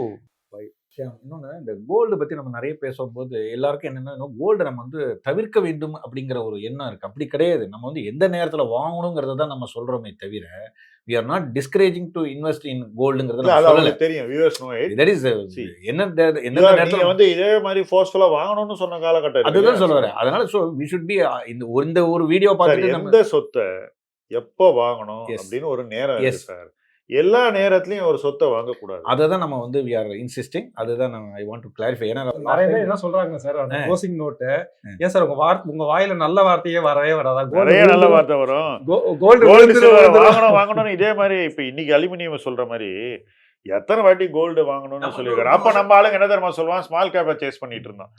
இன்னொன்று இந்த கோல்டு பற்றி நம்ம நிறைய பேசும்போது எல்லாருக்கும் என்னென்னா கோல்டு நம்ம வந்து தவிர்க்க வேண்டும் அப்படிங்கிற ஒரு எண்ணம் இருக்குது. அப்படி கிடையாது. நம்ம வந்து எந்த நேரத்தில் வாங்கணுங்கிறத தான் நம்ம சொல்கிறோமே தவிர we are not discouraging to invest in goldங்கிறத இல்ல, நம்ம அது சொல்லல. அவங்களுக்கு தெரியும். Viewers know it. That is See, எந்த நீங்க நேரத்தில் வந்து இதே மாதிரி ஃபோர்ஸ்ஃபுல்லா வாங்கணும்னு சொன்ன காலகட்டம் இருக்கு. அதுதான் சொல்ல வரேன். அதனால ஸோ வி ஷுட் பி இந்த ஒரு வீடியோ சார், பார்த்துட்டு நம்ம எந்த சொத்தை எப்போ வாங்கணும் Yes. அப்படின்னு ஒரு நேரம் Yes. இருக்கு சார். எல்லா நேரத்துலயும் ஒரு சொத்தை வாங்கக்கூடாது. அதை தான் நம்ம வந்து we are insisting. அதுதான் நான் ஐ வாண்ட் டு கிளாரிஃபை. ஏன்னா நிறைய பேர் என்ன சொல்றாங்க சார் அந்த க்ளோசிங் நோட்டு, ஏன் சார் உங்க வாயில நல்ல வார்த்தையே வரவே வராதா? நிறைய நல்ல வார்த்தை வரும். கோல்டு கோல்டு சில்வர் வாங்கணும் இதே மாதிரி இப்ப இன்னைக்கு அலுமினியம் சொல்ற மாதிரி எத்தனை வாட்டி கோல்டு வாங்கணும்னு சொல்லியிருக்காரு. அப்ப நம்ம ஆளுங்க என்ன தெரியுமா சொல்லுவான், ஸ்மால் கேப்பை சேஸ் பண்ணிட்டு இருந்தோம்.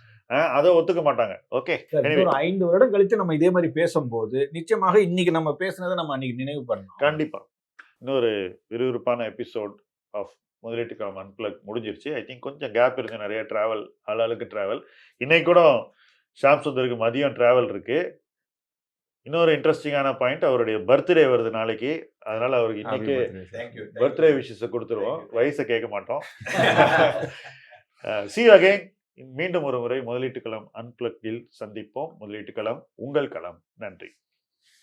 அதை ஒத்துக்க மாட்டாங்க. ஓகே, ஒரு 5 வருடம் கழித்து நம்ம இதே மாதிரி பேசும்போது நிச்சயமாக இன்னைக்கு நம்ம பேசுனதை நம்ம அன்னைக்கு நினைவு பண்ணணும். கண்டிப்பா இன்னொரு விறுவிறுப்பான எபிசோட் ஆஃப் முதலீட்டு களம் அன்பிளக் முடிஞ்சிருச்சு. ஐ திங்க் கொஞ்சம் கேப் இருக்கு, நிறைய டிராவல், ஆளாளுக்கு டிராவல். இன்னைக்கு கூட ஷாம் சுந்தருக்கு மதியம் டிராவல் இருக்கு. இன்னொரு இன்ட்ரெஸ்டிங்கான பாயிண்ட், அவருடைய பர்த்டே வருது நாளைக்கு. அதனால அவருக்கு இன்னைக்கு பர்த்டே விஷஸை கொடுத்துருவோம், வயசை கேட்க மாட்டோம். See you again. மீண்டும் ஒரு முறை முதலீட்டு களம் அன்பிளக்கில் சந்திப்போம். முதலீட்டு களம் உங்கள் களம். நன்றி.